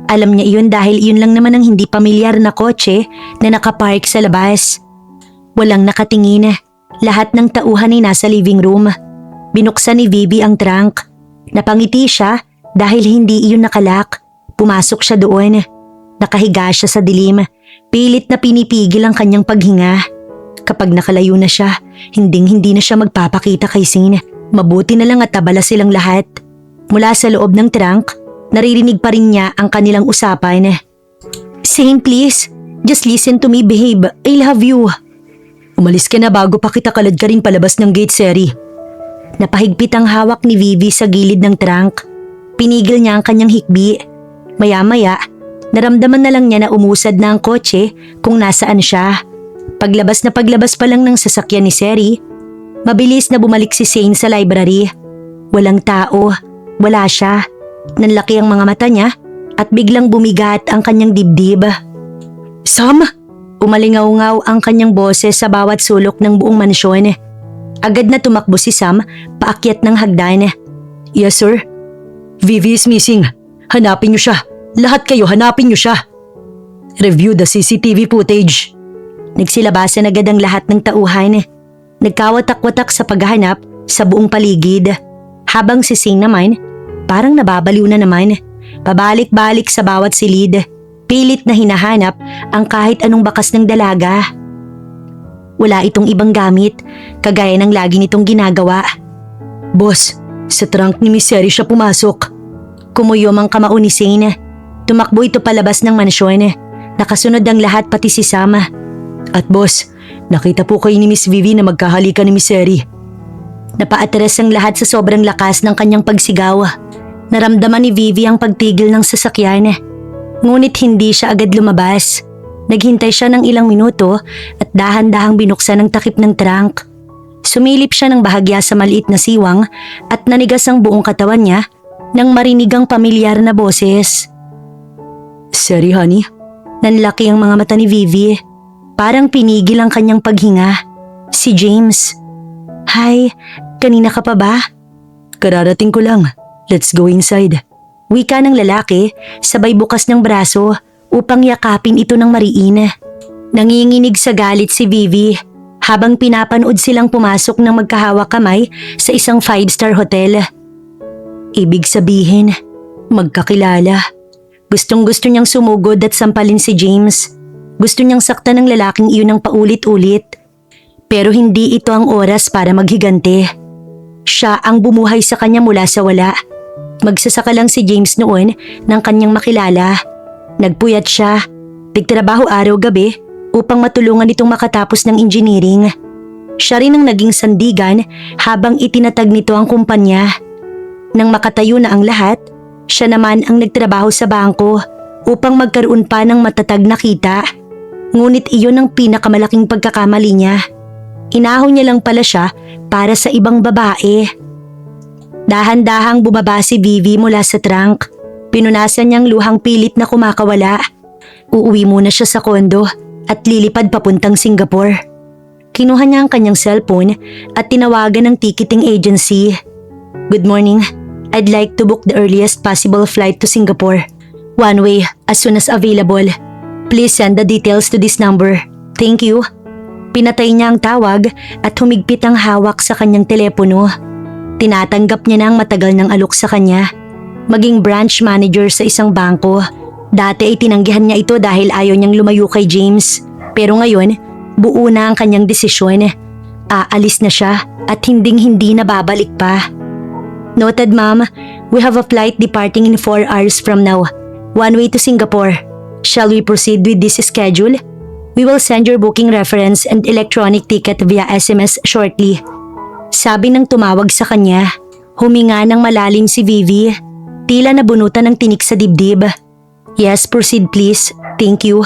Alam niya iyon dahil iyon lang naman ang hindi pamilyar na kotse na nakapark sa labas. Walang nakatingin. Lahat ng tauhan ay nasa living room. Binuksan ni Vivi ang trunk. Napangiti siya dahil hindi iyon nakalak. Pumasok siya doon. Nakahiga siya sa dilim. Pilit na pinipigil ang kanyang paghinga. Kapag nakalayo na siya, hindi na siya magpapakita kay Zane. Mabuti na lang at abala silang lahat. Mula sa loob ng trunk, naririnig pa rin niya ang kanilang usapan. Zane, please. Just listen to me, babe. I love you. Umalis ka na bago pa kita kalad ka rin palabas ng gate, Seri. Napahigpit ang hawak ni Vivi sa gilid ng trunk. Pinigil niya ang kanyang hikbi. Maya-maya, naramdaman na lang niya na umusad na ang kotse kung nasaan siya. Paglabas pa lang ng sasakyan ni Seri, mabilis na bumalik si Zane sa library. Walang tao, wala siya. Nanlaki ang mga mata niya at biglang bumigat ang kanyang dibdib. Sam! Umalingaw-ngaw ang kanyang boses sa bawat sulok ng buong mansyon. Agad na tumakbo si Sam paakyat ng hagdan. Yes, sir. Vivi is missing. Hanapin niyo siya. Lahat kayo, hanapin niyo siya. Review the CCTV footage. Nagsilabasan agad ang lahat ng tauhan. Nagkawatak-watak sa paghahanap sa buong paligid. Habang si Zane naman, parang nababaliw na naman. Pabalik-balik sa bawat silid. Pilit na hinahanap ang kahit anong bakas ng dalaga. Wala itong ibang gamit, kagaya ng lagi nitong ginagawa. Boss, sa trunk ni Miss Seri siya pumasok. Kumuyom ang kamao ni Zane. Tumakbo ito palabas ng mansyon. Nakasunod ang lahat pati si Sam. At boss, nakita po kayo ni Miss Vivi na magkahalikan ni Miss Seri. Napaatras ang lahat sa sobrang lakas ng kanyang pagsigaw. Naramdaman ni Vivi ang pagtigil ng sasakyan. Ngunit hindi siya agad lumabas. Naghintay siya ng ilang minuto at dahan-dahang binuksan ang takip ng trunk. Sumilip siya ng bahagya sa maliit na siwang at nanigas ang buong katawan niya nang marinig ang pamilyar na boses. Seri, honey? Nanlaki ang mga mata ni Vivi. Parang pinigil ang kanyang paghinga. Si James. Hi, kanina ka pa ba? Kararating ko lang. Let's go inside. Wika ng lalaki, sabay bukas ng braso upang yakapin ito ng mariin. Nanginginig sa galit si Vivi habang pinapanood silang pumasok ng magkahawak kamay sa isang 5-star hotel. Ibig sabihin, magkakilala. Gustong-gusto niyang sumugod at sampalin si James. Gusto niyang saktan ng lalaking iyon ng paulit-ulit. Pero hindi ito ang oras para maghigante. Siya ang bumuhay sa kanya mula sa wala. Magsasaka lang si James noon nang kanyang makilala. Nagpuyat siya, nagtrabaho araw-gabi upang matulungan itong makatapos ng engineering. Siya rin ang naging sandigan habang itinatag nito ang kumpanya. Nang makatayo na ang lahat, siya naman ang nagtrabaho sa bangko upang magkaroon pa ng matatag na kita. Ngunit iyon ang pinakamalaking pagkakamali niya. Inahon niya lang pala siya para sa ibang babae. Dahan-dahang bumaba si Vivi mula sa trunk. Pinunasan niyang luhang pilit na kumakawala. Uuwi muna siya sa kondo at lilipad papuntang Singapore. Kinuha niya ang kanyang cellphone at tinawagan ng ticketing agency. Good morning. I'd like to book the earliest possible flight to Singapore. One way as soon as available. Please send the details to this number. Thank you. Pinatay niya ang tawag at humigpit ang hawak sa kanyang telepono. Tinatanggap niya na ang matagal ng alok sa kanya. Maging branch manager sa isang bangko. Dati ay tinanggihan niya ito dahil ayaw niyang lumayo kay James. Pero ngayon, buo na ang kanyang desisyon. Aalis na siya at hinding-hindi na babalik pa. Noted, ma'am. We have a flight departing in 4 hours from now. One way to Singapore. Shall we proceed with this schedule? We will send your booking reference and electronic ticket via SMS shortly. Sabi ng tumawag sa kanya. Huminga ng malalim si Vivi. Tila nabunutan ng tinik sa dibdib. Yes, proceed please. Thank you.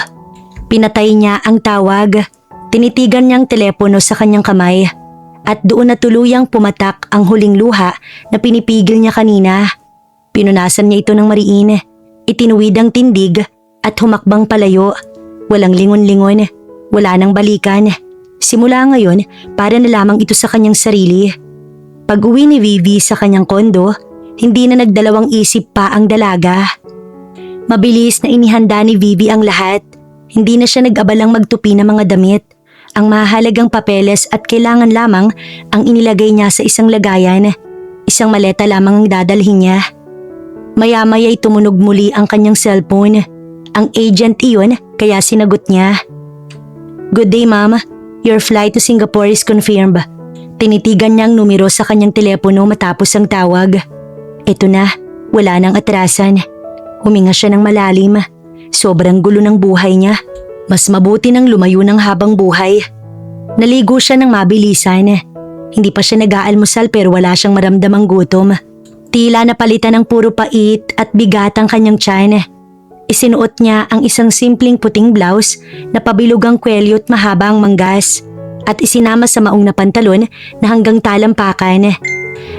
Pinatay niya ang tawag. Tinitigan niya ang telepono sa kanyang kamay. At doon na tuluyang pumatak ang huling luha na pinipigil niya kanina. Pinunasan niya ito ng mariin. Itinuwid ang tindig at humakbang palayo. Walang lingon-lingon. Wala nang balikan. Simula ngayon, para na lamang ito sa kanyang sarili. Pag-uwi ni Vivi sa kanyang kondo, hindi na nagdalawang isip pa ang dalaga. Mabilis na inihanda ni Vivi ang lahat. Hindi na siya nag-abalang magtupi ng mga damit. ang mahalagang papeles at kailangan lamang ang inilagay niya sa isang lagayan. Isang maleta lamang ang dadalhin niya. Maya-maya'y tumunog muli ang kanyang cellphone. Ang agent iyon kaya sinagot niya. Good day ma'am, your flight to Singapore is confirmed. Tinitigan niya ang numero sa kanyang telepono matapos ang tawag. Ito na, wala nang atrasan. Huminga siya ng malalim. Sobrang gulo ng buhay niya. Mas mabuti nang lumayo ng habang buhay. Naligo siya ng mabilisan. Hindi pa siya nag-aalmusal pero wala siyang maramdamang gutom. Tila napalitan ng puro pait at bigat ang kanyang tiyan. Isinuot niya ang isang simpleng puting blouse na pabilugang kwelyo at mahaba ang manggas at isinama sa maong na pantalon na hanggang talampakan.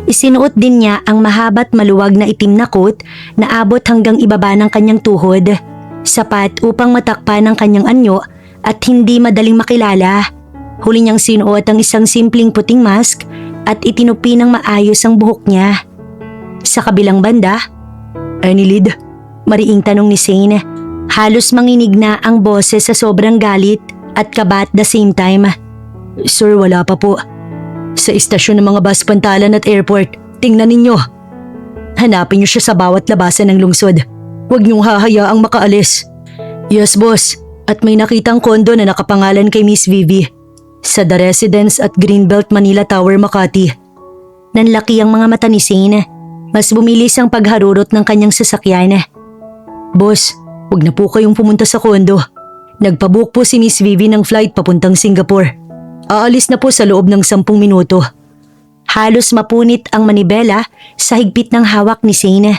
Isinuot din niya ang mahaba't maluwag na itim na coat na abot hanggang ibaba ng kanyang tuhod. Sapat upang matakpan ang kanyang anyo at hindi madaling makilala. Huli niyang sinuot ang isang simpleng puting mask at itinupi ng maayos ang buhok niya. Sa kabilang banda, "Any lead?" Mariing tanong ni Shane. Halos manginig na ang boses sa sobrang galit at kaba at the same time. "Sir, wala pa po. Sa istasyon ng mga bus pantalan at airport, tingnan ninyo. Hanapin niyo siya sa bawat labasan ng lungsod. Huwag niyong hahayaang makaalis." "Yes, boss. At may nakitang kondo na nakapangalan kay Miss Vivi. Sa The Residence at Greenbelt, Manila Tower, Makati." Nanlaki ang mga mata ni Shane. Mas bumilis ang pagharurot ng kanyang sasakyan. "Boss, huwag na po kayong pumunta sa kondo. Nagpabook po si Miss Vivi ng flight papuntang Singapore. Aalis na po sa loob ng 10 minuto." Halos mapunit ang manibela sa higpit ng hawak ni Shane.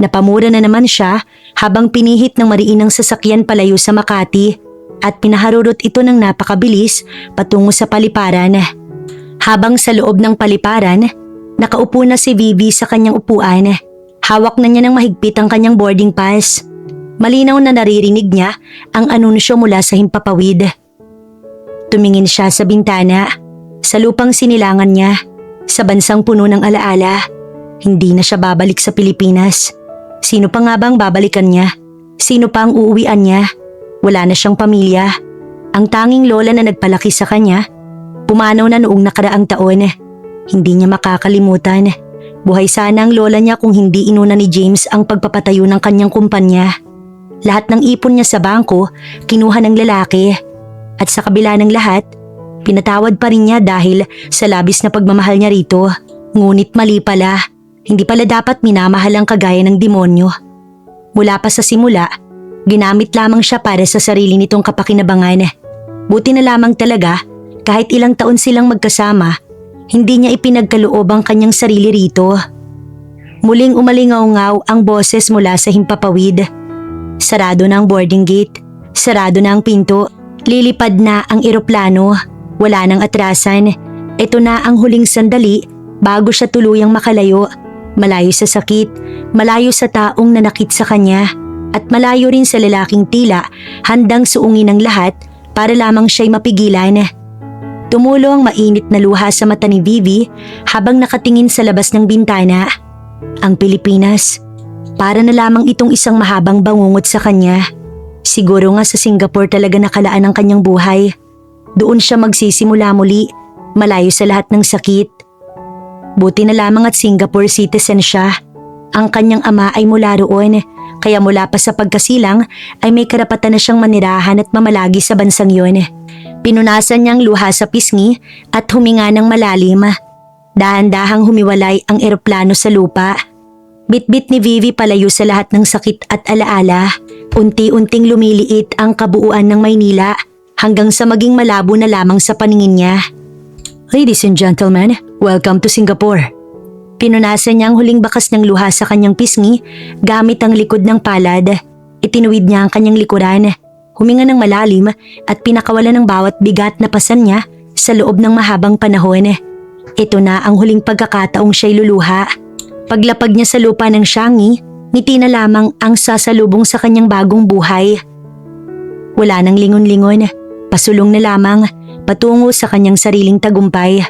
Napamura na naman siya habang pinihit ng mariinang sasakyan palayo sa Makati at pinaharurot ito ng napakabilis patungo sa paliparan. Habang sa loob ng paliparan, nakaupo na si Vivi sa kanyang upuan. Hawak na niya ng mahigpit ang kanyang boarding pass. Malinaw na naririnig niya ang anunsyo mula sa himpapawid. Tumingin siya sa bintana, sa lupang sinilangan niya, sa bansang puno ng alaala. Hindi na siya babalik sa Pilipinas. Sino pa nga bang babalikan niya? Sino pa ang uuwian niya? Wala na siyang pamilya. Ang tanging lola na nagpalaki sa kanya, pumanaw na noong nakaraang taon. Hindi niya makakalimutan. Buhay sana ang lola niya kung hindi inuna ni James ang pagpapatayo ng kanyang kumpanya. Lahat ng ipon niya sa bangko, kinuha ng lalaki. At sa kabila ng lahat, pinatawad pa rin niya dahil sa labis na pagmamahal niya rito. Ngunit mali pala. Hindi pala dapat minamahal ang kagaya ng demonyo. Mula pa sa simula, ginamit lamang siya para sa sarili nitong kapakinabangan. Buti na lamang talaga, kahit ilang taon silang magkasama, hindi niya ipinagkaloob ang kanyang sarili rito. Muling umalingaw-ngaw ang boses mula sa himpapawid. Sarado na ang boarding gate, sarado na ang pinto, lilipad na ang eroplano, wala nang atrasan. Ito na ang huling sandali bago siya tuluyang makalayo. Malayo sa sakit, malayo sa taong nanakit sa kanya, at malayo rin sa lalaking tila handang suungin ang lahat para lamang siya'y mapigilan. Tumulo ang mainit na luha sa mata ni Vivi habang nakatingin sa labas ng bintana. Ang Pilipinas, para na lamang itong isang mahabang bangungot sa kanya. Siguro nga sa Singapore talaga nakalaan ang kanyang buhay. Doon siya magsisimula muli, malayo sa lahat ng sakit. Buti na lamang at Singapore citizen siya. Ang kanyang ama ay mula roon, kaya mula pa sa pagkasilang ay may karapatan na siyang manirahan at mamalagi sa bansang yun. Pinunasan niyang luha sa pisngi at huminga ng malalim. Dahan-dahang humiwalay ang eroplano sa lupa. Bitbit ni Vivi palayo sa lahat ng sakit at alaala. Unti-unting lumiliit ang kabuuan ng Maynila hanggang sa maging malabo na lamang sa paningin niya. "Ladies and gentlemen, welcome to Singapore." Pinunasan niya ang huling bakas ng luha sa kanyang pisngi gamit ang likod ng palad. Itinuwid niya ang kanyang likuran, huminga ng malalim at pinakawalan ng bawat bigat na pasan niya sa loob ng mahabang panahon. Ito na ang huling pagkakataong siya'y luluha. Paglapag niya sa lupa ng Changi, ngiti na lamang ang sasalubong sa kanyang bagong buhay. Wala nang lingon-lingon, pasulong na lamang patungo sa kanyang sariling tagumpay.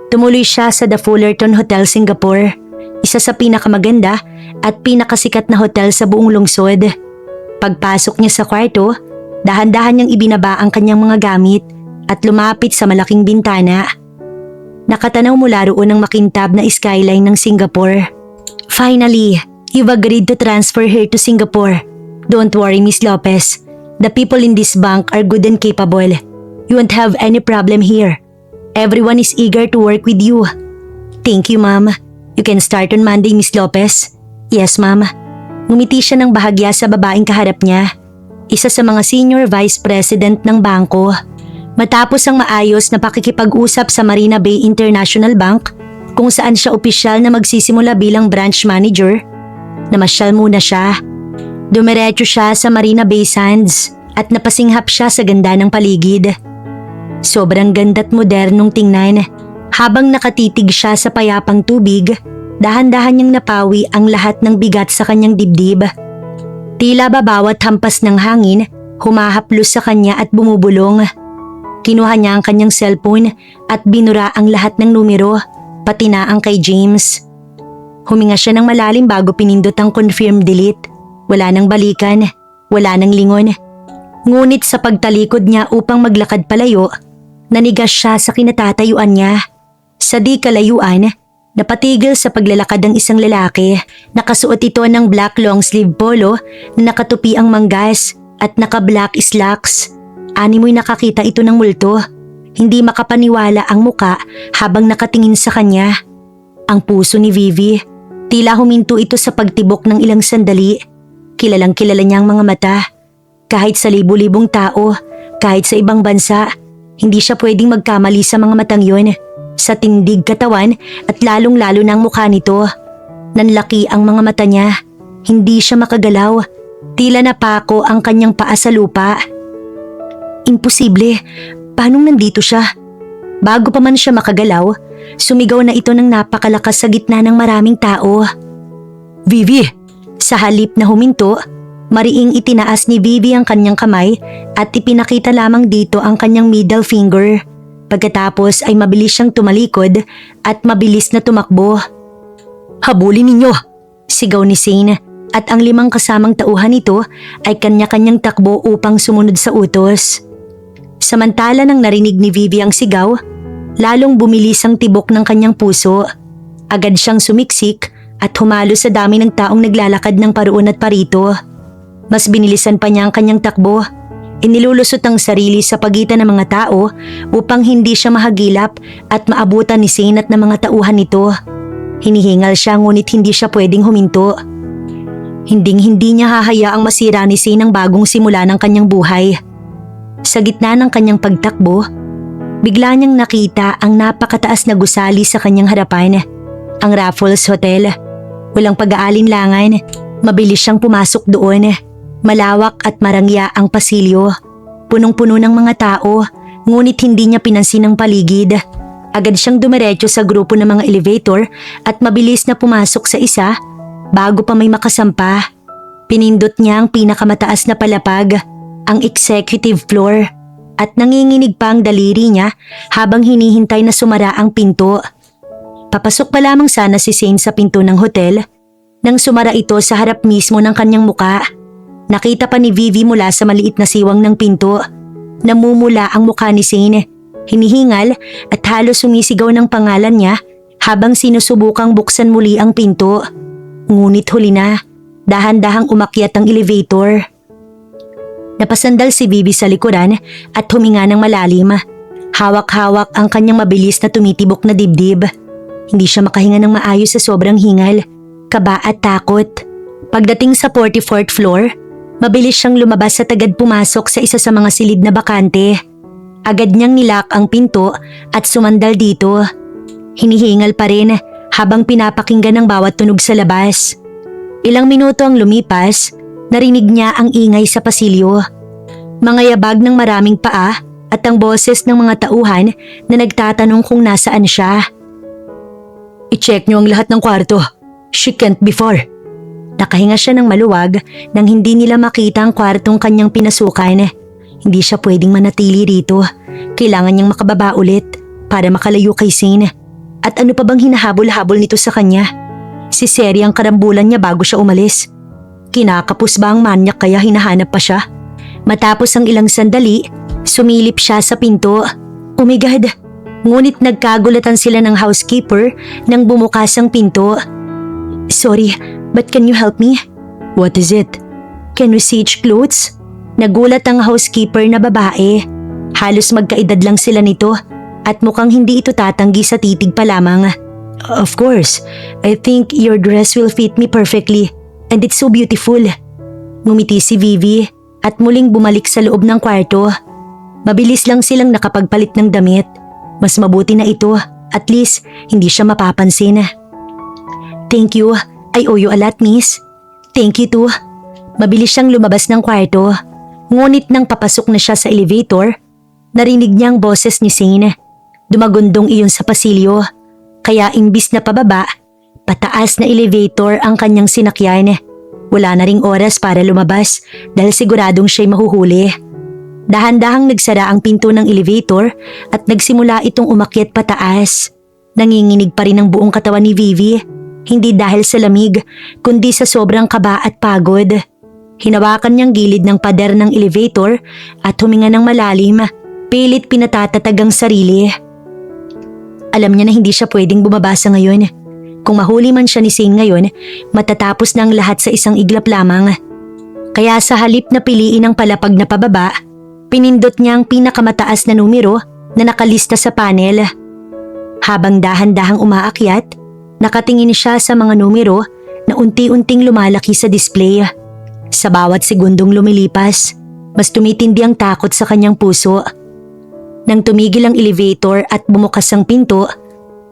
Tumuloy siya sa The Fullerton Hotel Singapore, isa sa pinakamaganda at pinakasikat na hotel sa buong lungsod. Pagpasok niya sa kwarto, dahan-dahan niyang ibinaba ang kanyang mga gamit at lumapit sa malaking bintana. Nakatanaw mula roon ang makintab na skyline ng Singapore. Finally, you've agreed to transfer her to Singapore. Don't worry, Miss Lopez. The people in this bank are good and capable. You won't have any problem here. Everyone is eager to work with you. Thank you, ma'am. You can start on Monday, Miss Lopez. Yes, ma'am. Ngumiti siya ng bahagya sa babaeng kaharap niya. Isa sa mga senior vice president ng bangko. Matapos ang maayos na pakikipag-usap sa Marina Bay International Bank, kung saan siya opisyal na magsisimula bilang branch manager, namasyal muna siya. Dumiretso siya sa Marina Bay Sands at napasinghap siya sa ganda ng paligid. Sobrang ganda't modernong tingnan. Habang nakatitig siya sa payapang tubig, dahan-dahan niyang napawi ang lahat ng bigat sa kanyang dibdib. Tila ba bawat hampas ng hangin, humahaplos sa kanya at bumubulong. Kinuha niya ang kanyang cellphone at binura ang lahat ng numero, pati na ang kay James. Huminga siya ng malalim bago pinindot ang confirm delete. Wala nang balikan, wala nang lingon. Ngunit sa pagtalikod niya upang maglakad palayo, nanigas siya sa kinatatayuan niya. Sa di kalayuan, napatigil sa paglalakad ng isang lalaki. Nakasuot ito ng black long sleeve polo na nakatupi ang manggas at naka-black slacks. Animoy nakakita ito ng multo. Hindi makapaniwala ang muka habang nakatingin sa kanya. Ang puso ni Vivi, tila huminto ito sa pagtibok ng ilang sandali. Kilalang kilala niya ang mga mata. Kahit sa libu-libong tao, kahit sa ibang bansa, hindi siya pwedeng magkamali sa mga matang yun. Sa tindig katawan at lalong-lalo na ang mukha nito. Nanlaki ang mga mata niya. Hindi siya makagalaw. Tila napako ang kanyang paa sa lupa. Imposible. Paanong nandito siya? Bago pa man siya makagalaw, sumigaw na ito ng napakalakas sa gitna ng maraming tao. Vivi! Sa halip na huminto, mariing itinaas ni Vivi ang kanyang kamay at ipinakita lamang dito ang kanyang middle finger. Pagkatapos ay mabilis siyang tumalikod at mabilis na tumakbo. Habulin ninyo! Sigaw ni Shane at ang 5 kasamang tauhan nito ay kanya-kanyang takbo upang sumunod sa utos. Samantala nang narinig ni Vivi ang sigaw, lalong bumilis ang tibok ng kanyang puso. Agad siyang sumiksik at humalo sa dami ng taong naglalakad ng paroon at parito. Mas binilisan pa niya ang kanyang takbo. Inilulusot ang sarili sa pagitan ng mga tao upang hindi siya mahagilap at maabutan ni Shane at ng mga tauhan nito. Hinihingal siya ngunit hindi siya pwedeng huminto. Hinding-hindi niya hahayaang masira ni Shane ang bagong simula ng kanyang buhay. Sa gitna ng kanyang pagtakbo, bigla niyang nakita ang napakataas na gusali sa kanyang harapan, ang Raffles Hotel. Walang pag-aalinlangan, mabilis siyang pumasok doon. Malawak at marangya ang pasilyo. Punong-puno ng mga tao, ngunit hindi niya pinansin ang paligid. Agad siyang dumiretso sa grupo ng mga elevator at mabilis na pumasok sa isa bago pa may makasampa. Pinindot niya ang pinakamataas na palapag, ang executive floor, at nanginginig pa ang daliri niya habang hinihintay na sumara ang pinto. Papasok pa lamang sana si Shane sa pinto ng hotel nang sumara ito sa harap mismo ng kanyang muka. Nakita pa ni Vivi mula sa maliit na siwang ng pinto. Namumula ang mukha ni Shane. Hinihingal at halos sumisigaw ng pangalan niya habang sinusubukang buksan muli ang pinto. Ngunit huli na, dahan-dahang umakyat ang elevator. Napasandal si Vivi sa likuran at huminga ng malalim. Hawak-hawak ang kanyang mabilis na tumitibok na dibdib. Hindi siya makahinga ng maayos sa sobrang hingal, kaba at takot. Pagdating sa 44th floor, mabilis siyang lumabas at agad pumasok sa isa sa mga silid na bakante. Agad niyang nilak ang pinto at sumandal dito. Hinihingal pa rin habang pinapakinggan ang bawat tunog sa labas. Ilang minuto ang lumipas, narinig niya ang ingay sa pasilyo. Mga yabag ng maraming paa at ang boses ng mga tauhan na nagtatanong kung nasaan siya. I-check niyo ang lahat ng kwarto. She can't be far. Nakahinga siya ng maluwag nang hindi nila makita ang kwartong kanyang pinasukan. Hindi siya pwedeng manatili rito. Kailangan niyang makababa ulit para makalayo kay Shane. At ano pa bang hinahabol-habol nito sa kanya? Si Seri ang karambulan niya bago siya umalis. Kinakapos ba ang manyak kaya hinahanap pa siya? Matapos ang ilang sandali, Sumilip siya sa pinto. Oh my God! Ngunit nagkagulatan sila ng housekeeper nang bumukas ang pinto. Sorry, but can you help me? What is it? Can we switch clothes? Nagulat ang housekeeper na babae. Halos magkaedad lang sila nito at mukhang hindi ito tatanggi sa titig pa lamang. Of course. I think your dress will fit me perfectly and it's so beautiful. Ngumiti si Vivi at muling bumalik sa loob ng kwarto. Mabilis lang silang nakapagpalit ng damit. Mas mabuti na ito, at least hindi siya mapapansin. Thank you. I owe you a lot, miss. Thank you too. Mabilis siyang lumabas ng kwarto. Ngunit nang papasok na siya sa elevator, narinig niya ang boses ni Shane. Dumagundong iyon sa pasilyo. Kaya imbis na pababa, pataas na elevator ang kanyang sinakyan. Wala na ring oras para lumabas dahil siguradong siya'y mahuhuli. Dahan-dahang nagsara ang pinto ng elevator at nagsimula itong umakyat pataas. Nanginginig pa rin ang buong katawan ni Vivi, hindi dahil sa lamig, kundi sa sobrang kaba at pagod. Hinawakan niyang gilid ng pader ng elevator at huminga ng malalim, pilit pinatatatag ang sarili. Alam niya na hindi siya pwedeng bumaba sa ngayon. Kung mahuli man siya ni Shane ngayon, matatapos na ang lahat sa isang iglap lamang. Kaya sa halip na piliin ang palapag na pababa, pinindot niya ang pinakamataas na numero na nakalista sa panel. Habang dahan-dahang umaakyat, nakatingin siya sa mga numero na unti-unting lumalaki sa display. Sa bawat segundong lumilipas, mas tumitindi ang takot sa kanyang puso. Nang tumigil ang elevator at bumukas ang pinto,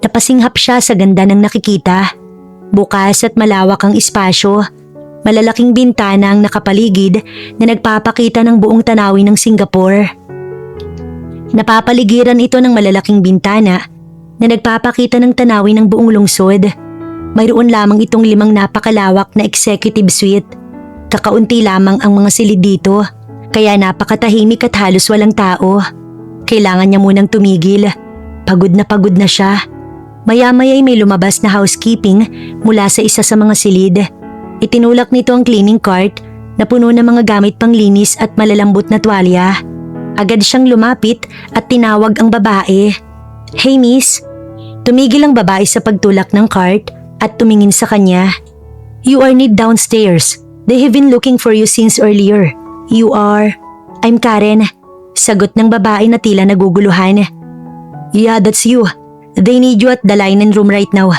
napasinghap siya sa ganda ng nakikita. Bukas at malawak ang espasyo. Malalaking bintana ang nakapaligid na nagpapakita ng buong tanawin ng Singapore. Napapaligiran ito ng malalaking bintana na nagpapakita ng tanawin ng buong lungsod. Mayroon lamang itong 5 napakalawak na executive suite. Kakaunti lamang ang mga silid dito, kaya napakatahimik at halos walang tao. Kailangan niya munang tumigil. Pagod na siya. Maya-maya'y may lumabas na housekeeping mula sa isa sa mga silid. Itinulak nito ang cleaning cart na puno ng mga gamit panglinis at malalambot na tuwalya. Agad siyang lumapit at tinawag ang babae. Hey miss! Tumigil ang babae sa pagtulak ng cart at tumingin sa kanya. You are need downstairs. They have been looking for you since earlier. You are… I'm Karen. Sagot ng babae na tila naguguluhan. Yeah, that's you. They need you at the line-in room right now.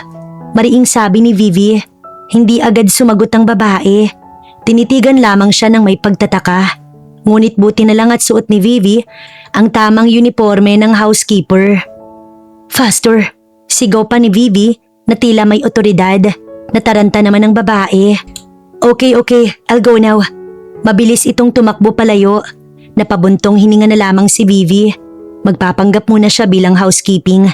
Mariing sabi ni Vivi. Hindi agad sumagot ang babae. Tinitigan lamang siya ng may pagtataka. Ngunit buti na lang at suot ni Vivi ang tamang uniforme ng housekeeper. Faster! Sigaw pa ni Vivi na tila may otoridad. Nataranta naman ang babae. Okay, I'll go now. Mabilis itong tumakbo palayo. Napabuntong hininga na lamang si Vivi. Magpapanggap muna siya bilang housekeeping.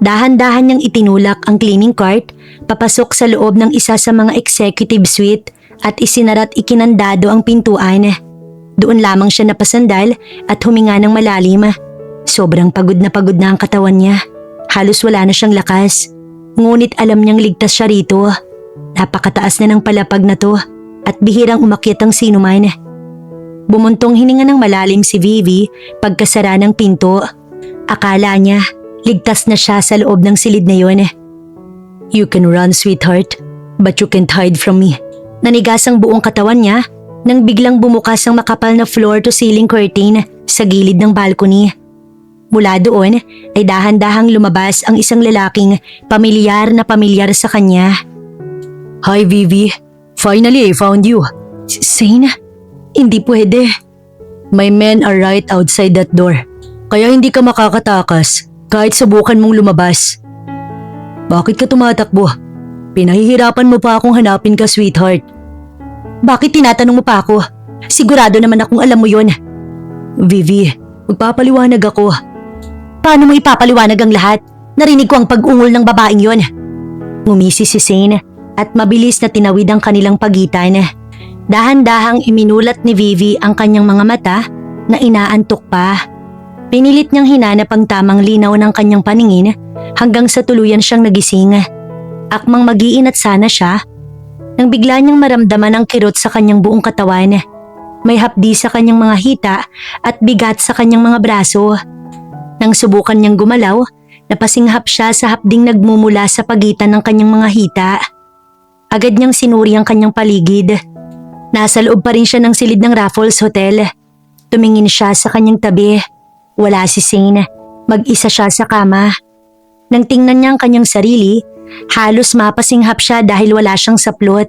Dahan-dahan niyang itinulak ang cleaning cart papasok sa loob ng isa sa mga executive suite at isinara't ikinandado ang pintuan. Doon lamang siya napasandal at huminga ng malalim. Sobrang pagod na ang katawan niya. Halos wala na siyang lakas. Ngunit alam niyang ligtas siya rito. Napakataas na ng palapag na to at bihirang umakyat ang sinuman. Bumuntong hininga ng malalim si Vivi pagkasara ng pinto. Akala niya ligtas na siya sa loob ng silid na yun. You can run, sweetheart, but you can't hide from me. Nanigas ang buong katawan niya nang biglang bumukas ang makapal na floor-to-ceiling curtain sa gilid ng balcony. Mula doon ay dahan-dahang lumabas ang isang lalaking pamilyar sa kanya. Hi Vivi, finally I found you. Shane? Hindi pwede. My men are right outside that door. Kaya hindi ka makakatakas kahit subukan mong lumabas. Bakit ka tumatakbo? Pinahihirapan mo pa akong hanapin ka, sweetheart. Bakit tinatanong mo pa ako? Sigurado naman akong alam mo yon. Vivi, magpapaliwanag ako. Paano mo ipapaliwanag ang lahat? Narinig ko ang pag-ungol ng babaeng yon. Ngumisi si Shane at mabilis na tinawid ang kanilang pagitan. Dahan-dahang iminulat ni Vivi ang kanyang mga mata na inaantok pa. Pinilit niyang hinanap ang tamang linaw ng kanyang paningin hanggang sa tuluyan siyang nagising. Akmang mag-iinat sana siya nang bigla niyang maramdaman ang kirot sa kanyang buong katawan. May hapdi sa kanyang mga hita at bigat sa kanyang mga braso. Nang subukan niyang gumalaw, napasinghap siya sa hapding nagmumula sa pagitan ng kanyang mga hita. Agad niyang sinuri ang kanyang paligid. Nasa loob pa rin siya ng silid ng Raffles Hotel. Tumingin siya sa kanyang tabi. Wala si Zane. Mag-isa siya sa kama. Nang tingnan niya ang kanyang sarili, halos mapasinghap siya dahil wala siyang saplot.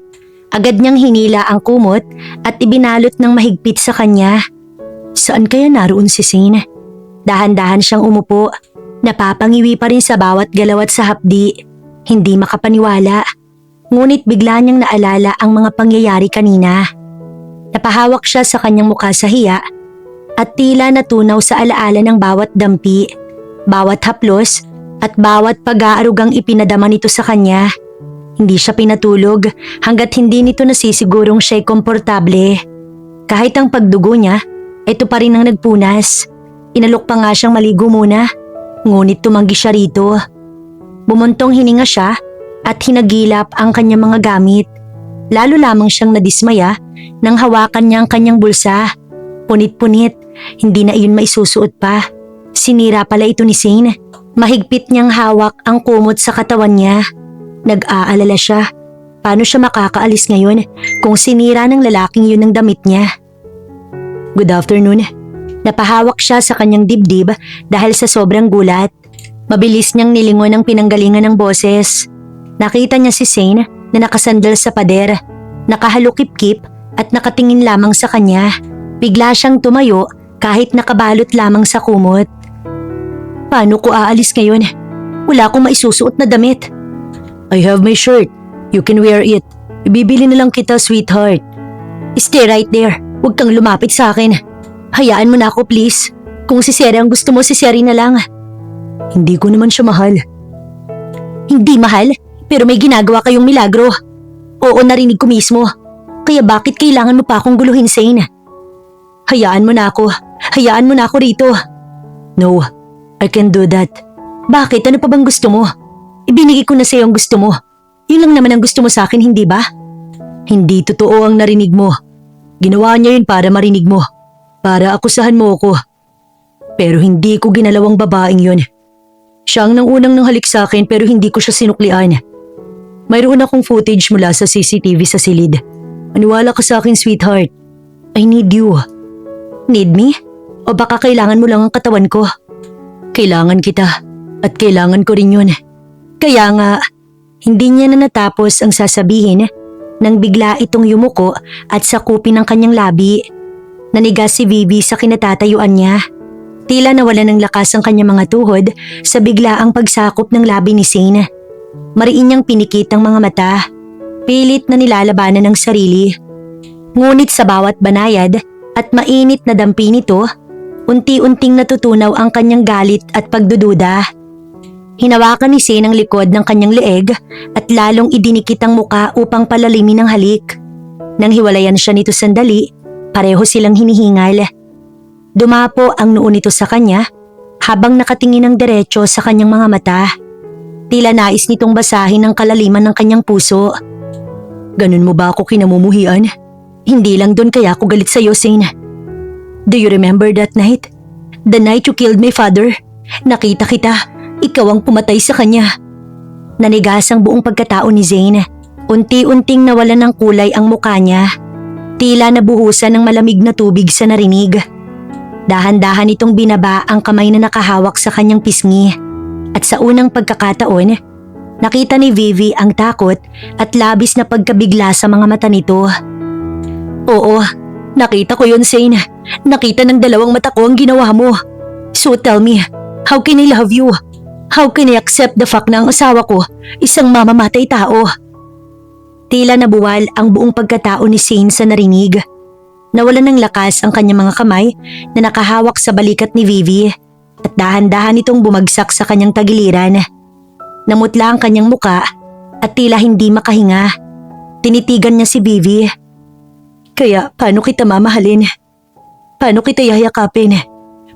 Agad niyang hinila ang kumot at ibinalot ng mahigpit sa kanya. Saan kaya naroon si Zane? Dahan-dahan siyang umupo. Napapangiwi pa rin sa bawat galaw at sa hapdi. Hindi makapaniwala. Ngunit bigla niyang naalala ang mga pangyayari kanina. Napahawak siya sa kanyang mukha sa hiya at tila natunaw sa alaala ng bawat dampi, bawat haplos at bawat pag-aarugang ipinadama nito sa kanya. Hindi siya pinatulog hanggat hindi nito nasisigurong siya'y komportable. Kahit ang pagdugo niya, ito pa rin ang nagpunas. Inalok pa nga siyang maligo muna, ngunit tumanggi siya rito. Bumuntong hininga siya at hinagilap ang kanyang mga gamit. Lalo lamang siyang nadismaya nang hawakan niya ang kanyang bulsa. Punit-punit, hindi na iyon maisusuot pa. Sinira pala ito ni Zane. Mahigpit niyang hawak ang kumot sa katawan niya. Nag-aalala siya. Paano siya makakaalis ngayon kung sinira ng lalaking yun ang damit niya? Good afternoon. Napahawak siya sa kanyang dibdib dahil sa sobrang gulat. Mabilis niyang nilingon ang pinanggalingan ng boses. Nakita niya si Zane na nakasandal sa pader, nakahalukip-kip at nakatingin lamang sa kanya. Bigla siyang tumayo kahit nakabalot lamang sa kumot. Paano ko aalis ngayon? Wala akong maisusuot na damit. I have my shirt. You can wear it. Ibibili na lang kita, sweetheart. Stay right there. Huwag kang lumapit sa akin. Hayaan mo na ako, please. Kung si Sherry ang gusto mo, si Sherry na lang. Hindi ko naman siya mahal. Hindi mahal? Pero may ginagawa kayong milagro. Oo, narinig ko mismo. Kaya bakit kailangan mo pa akong guluhin, Zane? Hayaan mo na ako. Hayaan mo na ako rito. No, I can't do that. Bakit? Ano pa bang gusto mo? Ibinigay ko na sa'yo ang gusto mo. Yun lang naman ang gusto mo sa akin, hindi ba? Hindi totoo ang narinig mo. Ginawa niya yun para marinig mo. Para akusahan mo ako. Pero hindi ko ginalawang babaeng yun. Siya ang nangunang nang halik sa akin pero hindi ko siya sinuklian. Mayroon akong footage mula sa CCTV sa silid. Maniwala ka sa akin, sweetheart. I need you. Need me? O baka kailangan mo lang ang katawan ko? Kailangan kita. At kailangan ko rin yun. Kaya nga, hindi niya na natapos ang sasabihin nang bigla itong yumuko at sakupin ang kanyang labi. Nanigas si Vivi sa kinatatayuan niya. Tila nawala ng lakas ang kanyang mga tuhod sa biglaang pagsakop ng labi ni Zane. Mariin niyang pinikit ang mga mata. Pilit na nilalabanan ng sarili. Ngunit sa bawat banayad at mainit na dampi nito, unti-unting natutunaw ang kanyang galit at pagdududa. Hinawakan ni Zane ang likod ng kanyang leeg at lalong idinikit ang muka upang palalimin ang halik. Nang hiwalayan siya nito sandali, pareho silang hinihingal. Dumapo ang noo nito sa kanya habang nakatingin ng diretso sa kanyang mga mata. Tila nais nitong basahin ang kalaliman ng kanyang puso. Ganun mo ba ako kinamumuhian? Hindi lang doon kaya ako galit sa'yo, Zane. Do you remember that night? The night you killed my father? Nakita kita. Ikaw ang pumatay sa kanya. Nanigas ang buong pagkatao ni Zane. Unti-unting nawalan ng kulay ang mukha niya. Tila nabuhusan ng malamig na tubig sa narinig. Dahan-dahan itong binaba ang kamay na nakahawak sa kanyang pisngi. At sa unang pagkakataon, nakita ni Vivi ang takot at labis na pagkabigla sa mga mata nito. Oo, nakita ko yun, Zane. Nakita ng dalawang mata ko ang ginawa mo. So tell me, how can I love you? How can I accept the fact na ang asawa ko isang mamamatay tao? Tila nabuwal ang buong pagkatao ni Zane sa narinig. Nawalan ng lakas ang kanyang mga kamay na nakahawak sa balikat ni Vivi at dahan-dahan itong bumagsak sa kanyang tagiliran. Namutla ang kanyang muka at tila hindi makahinga. Tinitigan niya si Vivi. Kaya paano kita mamahalin? Paano kita yayakapin?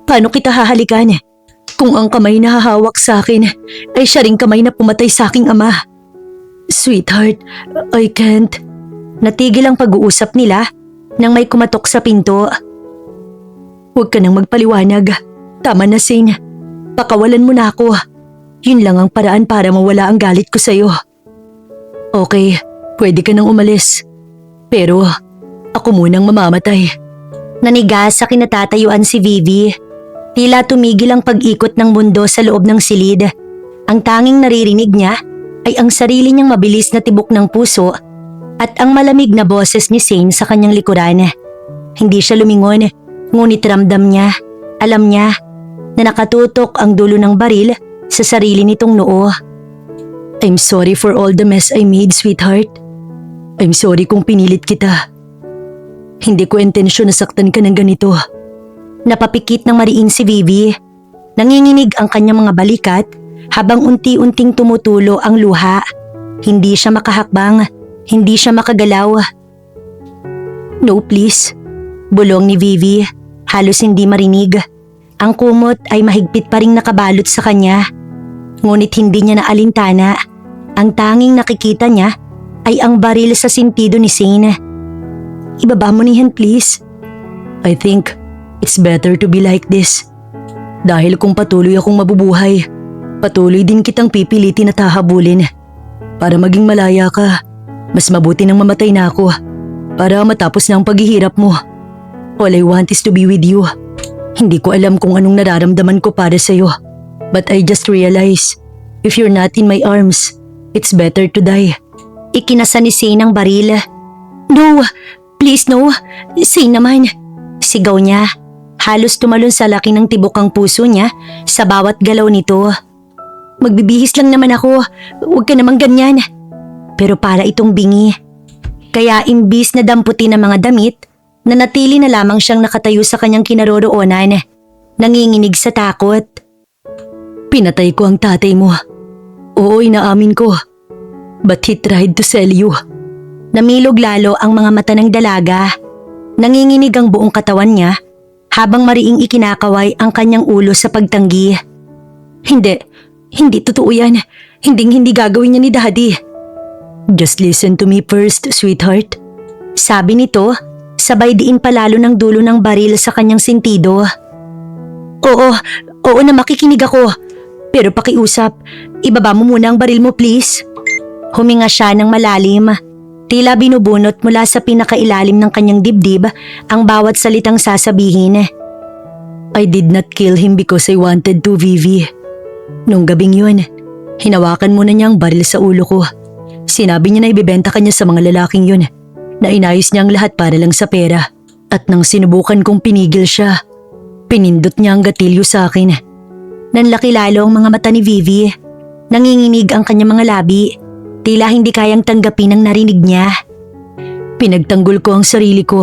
Paano kita hahalikan? Kung ang kamay na hahawak sa akin ay siya ring kamay na pumatay sa aking ama. Sweetheart, I can't. Natigil ang pag-uusap nila nang may kumatok sa pinto. Huwag ka nang magpaliwanag. Tama na, Shane. Pakawalan mo na ako. Yun lang ang paraan para mawala ang galit ko sa'yo. Okay, pwede ka nang umalis. Pero ako munang mamamatay. Naniga sa kinatatayuan si Vivi. Tila tumigil ang pag-ikot ng mundo sa loob ng silid. Ang tanging naririnig niya ay ang sarili niyang mabilis na tibok ng puso at ang malamig na boses ni Shane sa kanyang likuran. Hindi siya lumingon, ngunit ramdam niya, alam niya, na nakatutok ang dulo ng baril sa sarili nitong noo. I'm sorry for all the mess I made, sweetheart. I'm sorry kung pinilit kita. Hindi ko intensyon na saktan ka ng ganito. Napapikit ng mariin si Vivi. Nanginginig ang kanyang mga balikat habang unti-unting tumutulo ang luha. Hindi siya makahakbang, hindi siya makagalaw. No, please. Bulong ni Vivi, halos hindi marinig. Ang kumot ay mahigpit pa ring nakabalot sa kanya. Ngunit hindi niya naalintana. Ang tanging nakikita niya ay ang baril sa sintido ni Shane. Ibaba mo niyan, please. I think it's better to be like this. Dahil kung patuloy akong mabubuhay, patuloy din kitang pipilitin at hahabulin. Para maging malaya ka, mas mabuti nang mamatay na ako para matapos na ang paghihirap mo. All I want is to be with you. Hindi ko alam kung anong nararamdaman ko para sa'yo. But I just realize, if you're not in my arms, it's better to die. Ikinasa ni Shane ang baril. No! Please no! Shane naman! Sigaw niya. Halos tumalon sa laki ng tibok ang puso niya sa bawat galaw nito. Magbibihis lang naman ako. Huwag ka namang ganyan. Pero para itong bingi. Kaya imbis na damputin ang mga damit, nanatili na lamang siyang nakatayo sa kanyang kinaroroonan. Nanginginig sa takot. Pinatay ko ang tatay mo. Oo, inaamin ko. But he tried to sell you. Namilog lalo ang mga mata ng dalaga. Nanginginig ang buong katawan niya habang mariing ikinakaway ang kanyang ulo sa pagtanggi. Hindi totoo yan. Hindi gagawin niya ni Daddy. Just listen to me first, sweetheart. Sabi nito, sabay diin palalo ng dulo ng baril sa kanyang sentido. Oo na makikinig ako. Pero pakiusap, ibaba mo muna ang baril mo please. Huminga siya ng malalim. Tila binubunot mula sa pinakailalim ng kanyang dibdib ang bawat salitang sasabihin. I did not kill him because I wanted to, Vivi. Nung gabing yun, hinawakan muna niya ang baril sa ulo ko. Sinabi niya na ibibenta kanya sa mga lalaking yun, na inayos niya ang lahat para lang sa pera. At nang sinubukan kong pinigil siya, pinindot niya ang gatilyo sa akin. Nanlaki lalo ang mga mata ni Vivi. Nanginginig ang kanyang mga labi. Tila hindi kayang tanggapin ang narinig niya. Pinagtanggol ko ang sarili ko.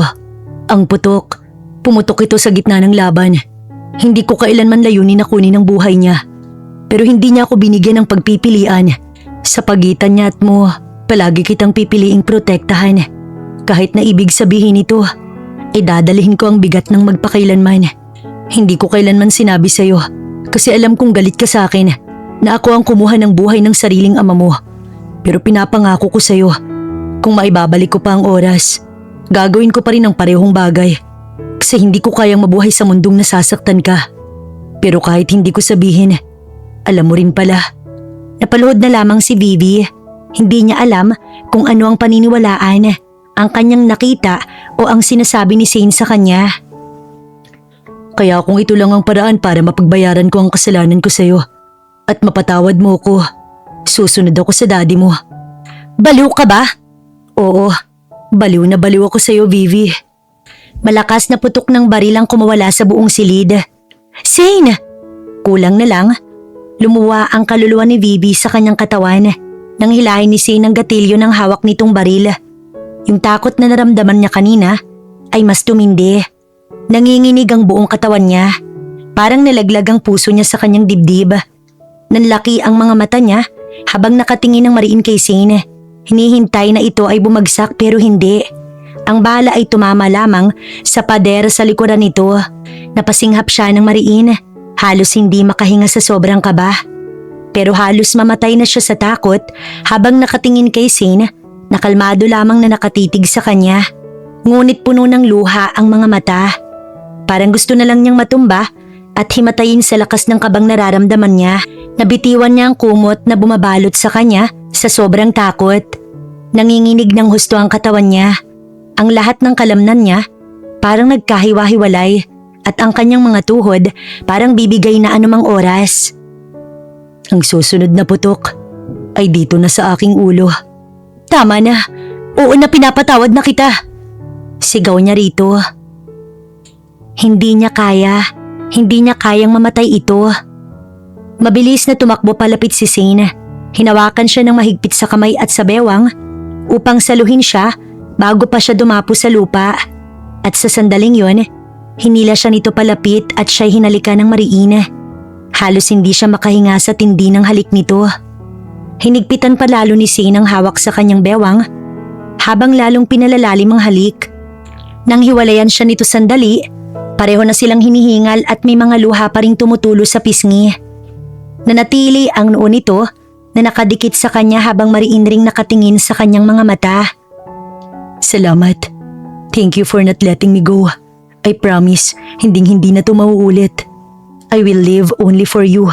Ang putok. Pumutok ito sa gitna ng laban. Hindi ko kailanman layunin na kunin ang buhay niya. Pero hindi niya ako binigyan ng pagpipilian. Sa pagitan niya at mo, palagi kitang pipiliing protektahan. Kahit na ibig sabihin ito, idadalhin ko ang bigat ng magpakailanman. Hindi ko kailanman sinabi sa'yo kasi alam kong galit ka sa akin na ako ang kumuha ng buhay ng sariling ama mo. Pero pinapangako ko sa'yo, kung maibabalik ko pa ang oras, gagawin ko pa rin ang parehong bagay. Kasi hindi ko kayang mabuhay sa mundong nasasaktan ka. Pero kahit hindi ko sabihin, alam mo rin pala. Napaluhod na lamang si Vivi. Hindi niya alam kung ano ang paniniwalaan, ang kanyang nakita o ang sinasabi ni Shane sa kanya. Kaya kung ito lang ang paraan para mapagbayaran ko ang kasalanan ko sa'yo at mapatawad mo ko, susunod ako sa daddy mo. Baliw ka ba? Oo, baliw na baliw ako sa'yo, Vivi. Malakas na putok ng baril ang kumawala sa buong silid. Shane! Kulang na lang. Lumuwa ang kaluluwa ni Vivi sa kanyang katawan nang hilahin ni Shane ang gatilyo ng hawak nitong baril. Yung takot na naramdaman niya kanina ay mas tumindi. Nanginginig ang buong katawan niya. Parang nalaglag ang puso niya sa kanyang dibdib. Nanlaki ang mga mata niya habang nakatingin ng mariin kay Shane. Hinihintay na ito ay bumagsak pero hindi. Ang bala ay tumama lamang sa pader sa likuran nito. Napasinghap siya ng mariin. Halos hindi makahinga sa sobrang kaba. Pero halos mamatay na siya sa takot habang nakatingin kay Shane na kalmado lamang na nakatitig sa kanya. Ngunit puno ng luha ang mga mata. Parang gusto na lang niyang matumba at himatayin sa lakas ng kabang nararamdaman niya. Nabitiwan niya ang kumot na bumabalot sa kanya sa sobrang takot. Nanginginig ng husto ang katawan niya. Ang lahat ng kalamnan niya parang nagkahiwa-hiwalay at ang kanyang mga tuhod parang bibigay na anumang oras. Ang susunod na putok ay dito na sa aking ulo. Tama na. Oo na, pinapatawad na kita. Sigaw niya rito. Hindi niya kayang mamatay ito. Mabilis na tumakbo palapit si Zane. Hinawakan siya ng mahigpit sa kamay at sa bewang upang saluhin siya bago pa siya dumapo sa lupa. At sa sandaling yon, hinila siya nito palapit at siya'y hinalikan ng mariin. Halos hindi siya makahinga sa tindi ng halik nito. Hinigpitan pa lalo ni Zane ang hawak sa kanyang bewang habang lalong pinalalalim ang halik. Nang hiwalayan siya nito sandali, pareho na silang hinihingal at may mga luha pa ring tumutulo sa pisngi. Nanatili ang noo nito na nakadikit sa kanya habang mariin ring nakatingin sa kanyang mga mata. Salamat. Thank you for not letting me go. I promise, hinding-hindi na ito mauulit. I will live only for you.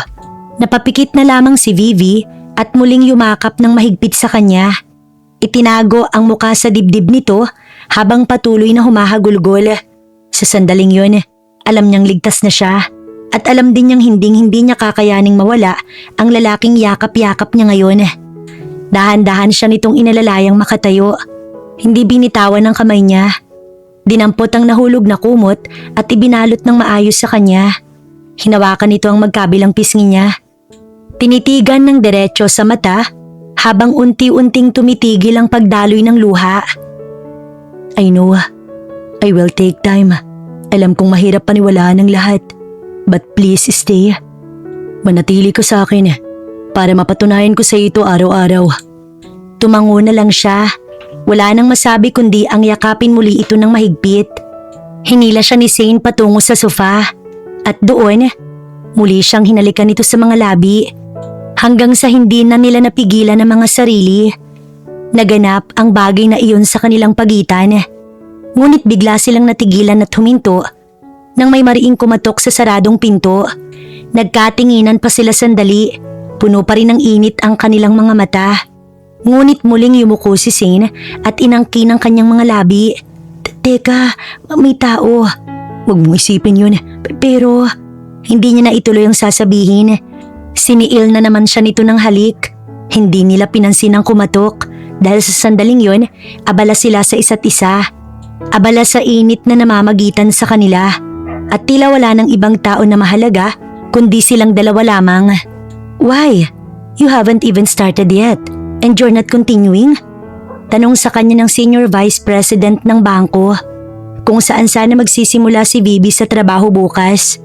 Napapikit na lamang si Vivi at muling yumakap ng mahigpit sa kanya. Itinago ang muka sa dibdib nito habang patuloy na humahagulgol. Sa sandaling yun, alam niyang ligtas na siya at alam din niyang hinding-hindi niya kakayaning mawala ang lalaking yakap-yakap niya ngayon. Dahan-dahan siya nitong inalalayang makatayo. Hindi binitawan ng kamay niya. Dinampot ang nahulog na kumot at ibinalot ng maayos sa kanya. Hinawakan nito ang magkabilang pisngi niya. Tinitigan ng diretso sa mata habang unti-unting tumitigil ang pagdaloy ng luha. I know, I will take time. Alam kong mahirap paniwalaan ang lahat. But please stay. Manatili ka sa akin para mapatunayan ko sa ito araw-araw. Tumango na lang siya. Wala nang masabi kundi ang yakapin muli ito ng mahigpit. Hinila siya ni Zane patungo sa sofa. At doon, muli siyang hinalikan nito sa mga labi. Hanggang sa hindi na nila napigilan ang mga sarili. Naganap ang bagay na iyon sa kanilang pagitan. Ngunit bigla silang natigilan at huminto nang may mariing kumatok sa saradong pinto. Nagkatinginan pa sila sandali. Puno pa rin ng init ang kanilang mga mata. Ngunit muling yumuko si Zane at inangkin ang kanyang mga labi. Teka, may tao. Huwag mong isipin yun. Pero hindi niya na ituloy ang sasabihin. Siniil na naman siya nito ng halik. Hindi nila pinansin ang kumatok dahil sa sandaling yon, abala sila sa isa't isa. Abala sa init na namamagitan sa kanila. At tila wala ng ibang tao na mahalaga kundi silang dalawa lamang. Why? You haven't even started yet. And you're not continuing? Tanong sa kanya ng Senior Vice President ng bangko kung saan sana magsisimula si Vivi sa trabaho bukas.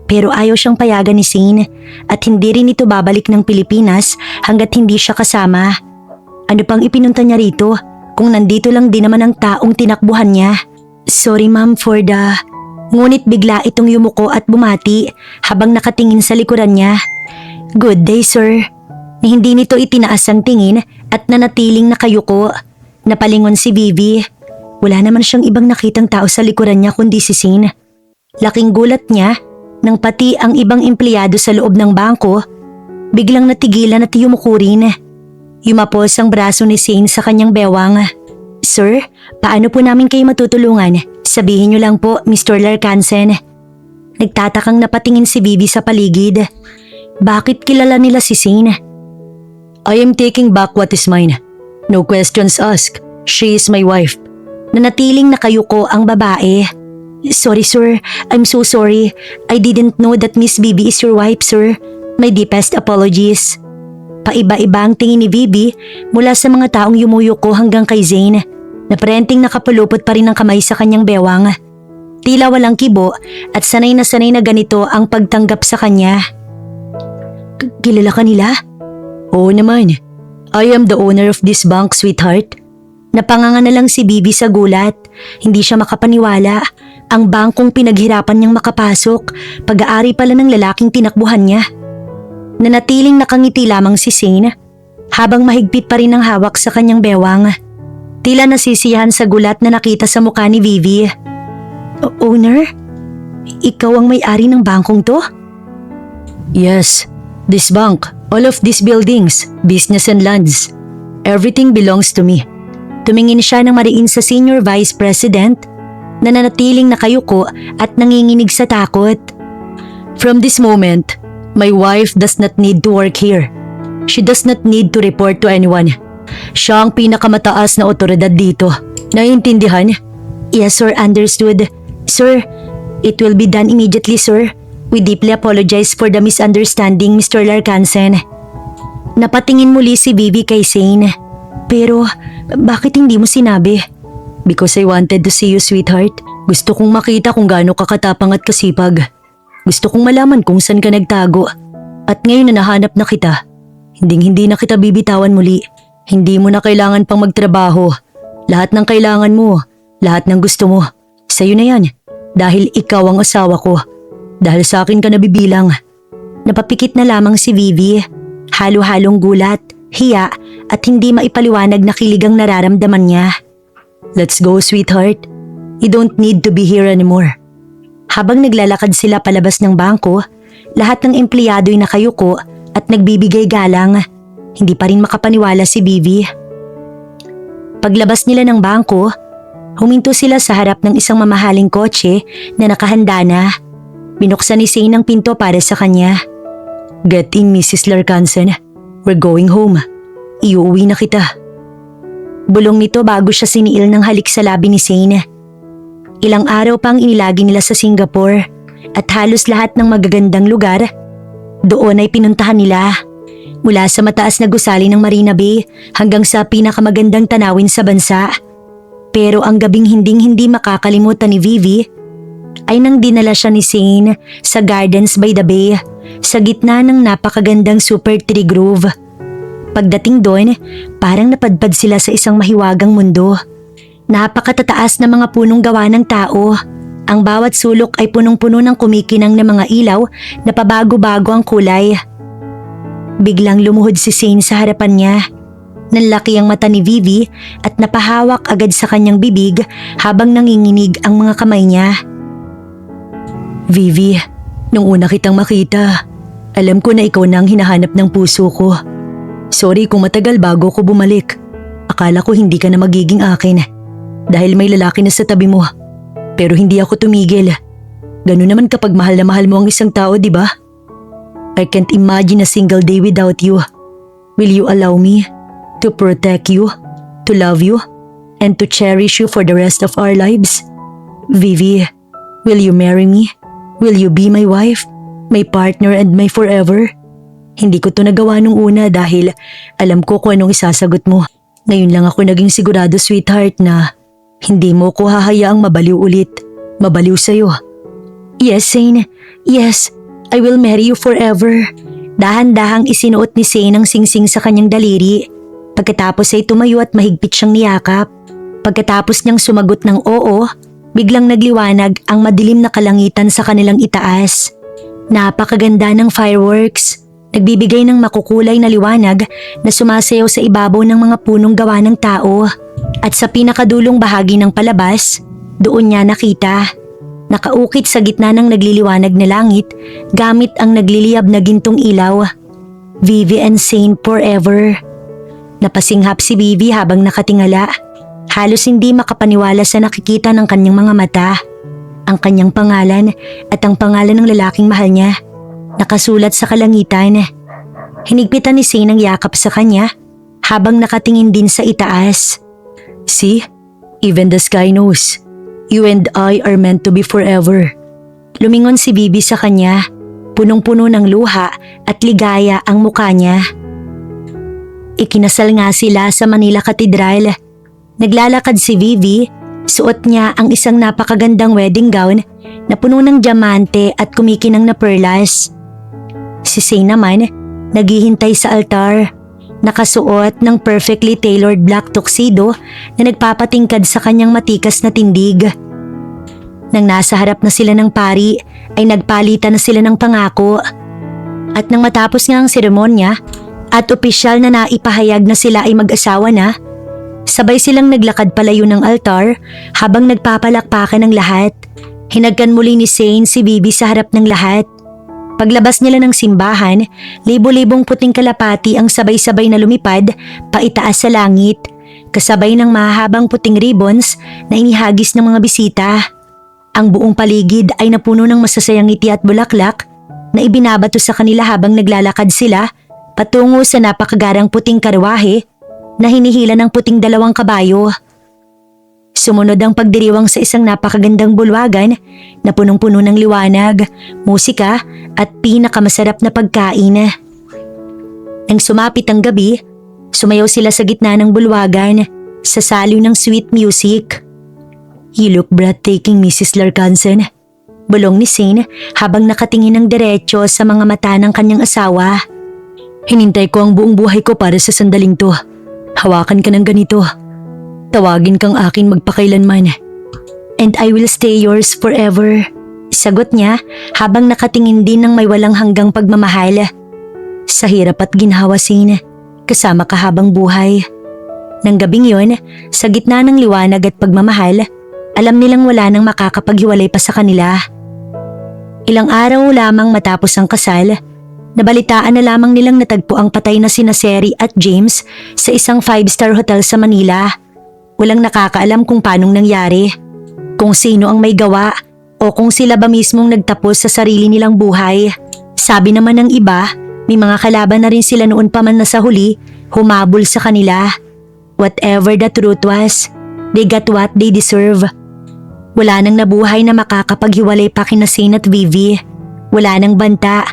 Pero ayaw siyang payagan ni Zane at hindi rin ito babalik ng Pilipinas hanggat hindi siya kasama. Ano pang ipinunta niya rito kung nandito lang din naman ang taong tinakbuhan niya? Sorry ma'am for the... Ngunit bigla itong yumuko at bumati habang nakatingin sa likuran niya. Good day sir. Ni hindi nito itinaas ang tingin at nanatiling nakayuko. Napalingon si Vivi. Wala naman siyang ibang nakitang tao sa likuran niya kundi si Zane. Laking gulat niya nang pati ang ibang empleyado sa loob ng bangko biglang natigilan at yumuko rin. Yumapos ang braso ni Zane sa kanyang bewang. Sir, paano po namin kayo matutulungan? Sabihin niyo lang po, Mr. Larkansen. Nagtatakang napatingin si Vivi sa paligid. Bakit kilala nila si Zane? I am taking back what is mine. No questions asked. She is my wife. Nanatiling nakayuko ang babae. Sorry sir, I'm so sorry. I didn't know that Miss Vivi is your wife sir. My deepest apologies. Paiba-iba ang tingin ni Vivi mula sa mga taong yumuyuko hanggang kay Zane na parenteng nakapulupot pa rin ang kamay sa kanyang bewang. Tila walang kibo at sanay na ganito ang pagtanggap sa kanya. Kilala ka nila? Oo naman. I am the owner of this bank, sweetheart. Napanganga na lang si Vivi sa gulat. Hindi siya makapaniwala. Ang bangkong pinaghirapan niyang makapasok, pag-aari pala ng lalaking tinakbuhan niya. Nanatiling nakangiti lamang si Zane habang mahigpit pa rin ang hawak sa kanyang bewang. Tila nasisiyahan sa gulat na nakita sa mukha ni Vivi. Owner? Ikaw ang may-ari ng bangkong to? Yes, this bank, all of these buildings, business and lands, everything belongs to me. Tumingin siya ng mariin sa Senior Vice President na nanatiling nakayuko at nanginginig sa takot. From this moment, my wife does not need to work here. She does not need to report to anyone. Siya ang pinakamataas na otoridad dito. Naiintindihan? Yes, sir, understood. Sir, it will be done immediately, sir. We deeply apologize for the misunderstanding, Mr. Larkansen. Napatingin muli si Vivi kay Shane. Pero, bakit hindi mo sinabi? Because I wanted to see you, sweetheart. Gusto kong makita kung gaano ka katapang at kasipag. Gusto kong malaman kung saan ka nagtago. At ngayon na nahanap na kita, hindi na kita bibitawan muli. Hindi mo na kailangan pang magtrabaho. Lahat ng kailangan mo, lahat ng gusto mo, sa'yo na yan. Dahil ikaw ang asawa ko. Dahil sa akin ka nabibilang. Napapikit na lamang si Vivi. Halo-halong gulat, hiya at hindi maipaliwanag na kilig ang nararamdaman niya. Let's go, sweetheart. You don't need to be here anymore. Habang naglalakad sila palabas ng bangko, lahat ng empleyado ay nakayuko at nagbibigay galang. Hindi pa rin makapaniwala si Vivi. Paglabas nila ng bangko, huminto sila sa harap ng isang mamahaling kotse na nakahanda na. Binuksan ni Shane ang pinto para sa kanya. Get in, Mrs. Larkansen. We're going home. Iuwi na kita. Bulong nito bago siya siniil ng halik sa labi ni Shane. Ilang araw pang inilagi nila sa Singapore at halos lahat ng magagandang lugar doon ay pinuntahan nila. Mula sa mataas na gusali ng Marina Bay hanggang sa pinakamagandang tanawin sa bansa. Pero ang gabing hindi makakalimutan ni Vivi ay nang dinala siya ni Shane sa Gardens by the Bay sa gitna ng napakagandang Super Tree Grove. Pagdating doon, parang napadpad sila sa isang mahiwagang mundo. Napakatataas na mga punong gawa ng tao. Ang bawat sulok ay punong-puno ng kumikinang na mga ilaw na pabago-bago ang kulay. Biglang lumuhod si Shane sa harapan niya. Nanlaki ang mata ni Vivi at napahawak agad sa kanyang bibig habang nanginginig ang mga kamay niya. Vivi, nung una kitang makita, alam ko na ikaw na ang hinahanap ng puso ko. Sorry kung matagal bago ko bumalik. Akala ko hindi ka na magiging akin dahil may lalaki na sa tabi mo. Pero hindi ako tumigil. Ganun naman kapag mahal na mahal mo ang isang tao, di ba? I can't imagine a single day without you. Will you allow me to protect you, to love you, and to cherish you for the rest of our lives? Vivi, will you marry me? Will you be my wife, my partner and my forever? Hindi ko to nagawa nung una dahil alam ko kung anong isasagot mo. Ngayon lang ako naging sigurado, sweetheart, na hindi mo ko hahayaang mabaliw ulit. Mabaliw sa'yo. Yes, Shane. Yes, I will marry you forever. Dahan-dahang isinuot ni Shane ang singsing sa kanyang daliri. Pagkatapos ay tumayo at mahigpit siyang niyakap. Pagkatapos niyang sumagot ng oo, biglang nagliwanag ang madilim na kalangitan sa kanilang itaas. Napakaganda ng fireworks. Nagbibigay ng makukulay na liwanag na sumasayaw sa ibabaw ng mga punong gawa ng tao. At sa pinakadulong bahagi ng palabas, doon niya nakita. Nakaukit sa gitna ng nagliliwanag na langit gamit ang nagliliyab na gintong ilaw. Vivi and Shane forever. Napasinghap si Vivi habang nakatingala. Halos hindi makapaniwala sa nakikita ng kanyang mga mata. Ang kanyang pangalan at ang pangalan ng lalaking mahal niya. Nakasulat sa kalangitan. Hinigpitan ni Shane ang yakap sa kanya habang nakatingin din sa itaas. See? Even the sky knows. You and I are meant to be forever. Lumingon si Vivi sa kanya. Punong-puno ng luha at ligaya ang mukha niya. Ikinasal nga sila sa Manila Cathedral. Naglalakad si Vivi. Suot niya ang isang napakagandang wedding gown na puno ng diamante at kumikinang na perlas. Si Shane naman, naghihintay sa altar. Nakasuot ng perfectly tailored black tuxedo na nagpapatingkad sa kanyang matikas na tindig. Nang nasa harap na sila ng pari, ay nagpalitan na sila ng pangako. At nang matapos nga ang seremonya at opisyal na naipahayag na sila ay mag-asawa na, Sabay silang naglakad palayo ng altar habang nagpapalakpakan ng lahat. Hinagkan muli ni Zane si Vivi sa harap ng lahat. Paglabas nila ng simbahan, libo-libong puting kalapati ang sabay-sabay na lumipad paitaas sa langit, kasabay ng mahahabang puting ribbons na inihagis ng mga bisita. Ang buong paligid ay napuno ng masasayang ngiti at bulaklak na ibinabato sa kanila habang naglalakad sila patungo sa napakagarang puting karwahe na hinihila ng puting 2 kabayo. Sumunod ang pagdiriwang sa isang napakagandang bulwagan na punong-puno ng liwanag, musika at pinakamasarap na pagkain. Nang sumapit ang gabi, sumayaw sila sa gitna ng bulwagan sa saliw ng sweet music. "You look breathtaking, Mrs. Larkansen," bulong ni Zane habang nakatingin ng diretsyo sa mga mata ng kanyang asawa. "Hinintay ko ang buong buhay ko para sa sandaling to. Hawakan ka ng ganito. Tawagin kang akin magpakailanman." "And I will stay yours forever," sagot niya habang nakatingin din ng may walang hanggang pagmamahal. Sa hirap at ginhawa, Zane, kasama ka habang buhay. Nang gabing yon, sa gitna ng liwanag at pagmamahal, alam nilang wala nang makakapaghiwalay pa sa kanila. Ilang araw lamang matapos ang kasal, nabalitaan na lamang nilang natagpo ang patay na sina Seri at James sa isang 5-star hotel sa Manila. Walang nakakaalam kung paanong nangyari, kung sino ang may gawa o kung sila ba mismong nagtapos sa sarili nilang buhay. Sabi naman ng iba, may mga kalaban na rin sila noon pa man na sa huli, humabol sa kanila. Whatever the truth was, they got what they deserve. Wala nang nabuhay na makakapaghiwalay pa kina Zane at Vivi. Wala nang banta,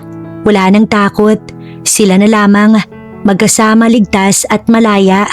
wala nang takot. Sila na lamang, magkasama, ligtas at malaya.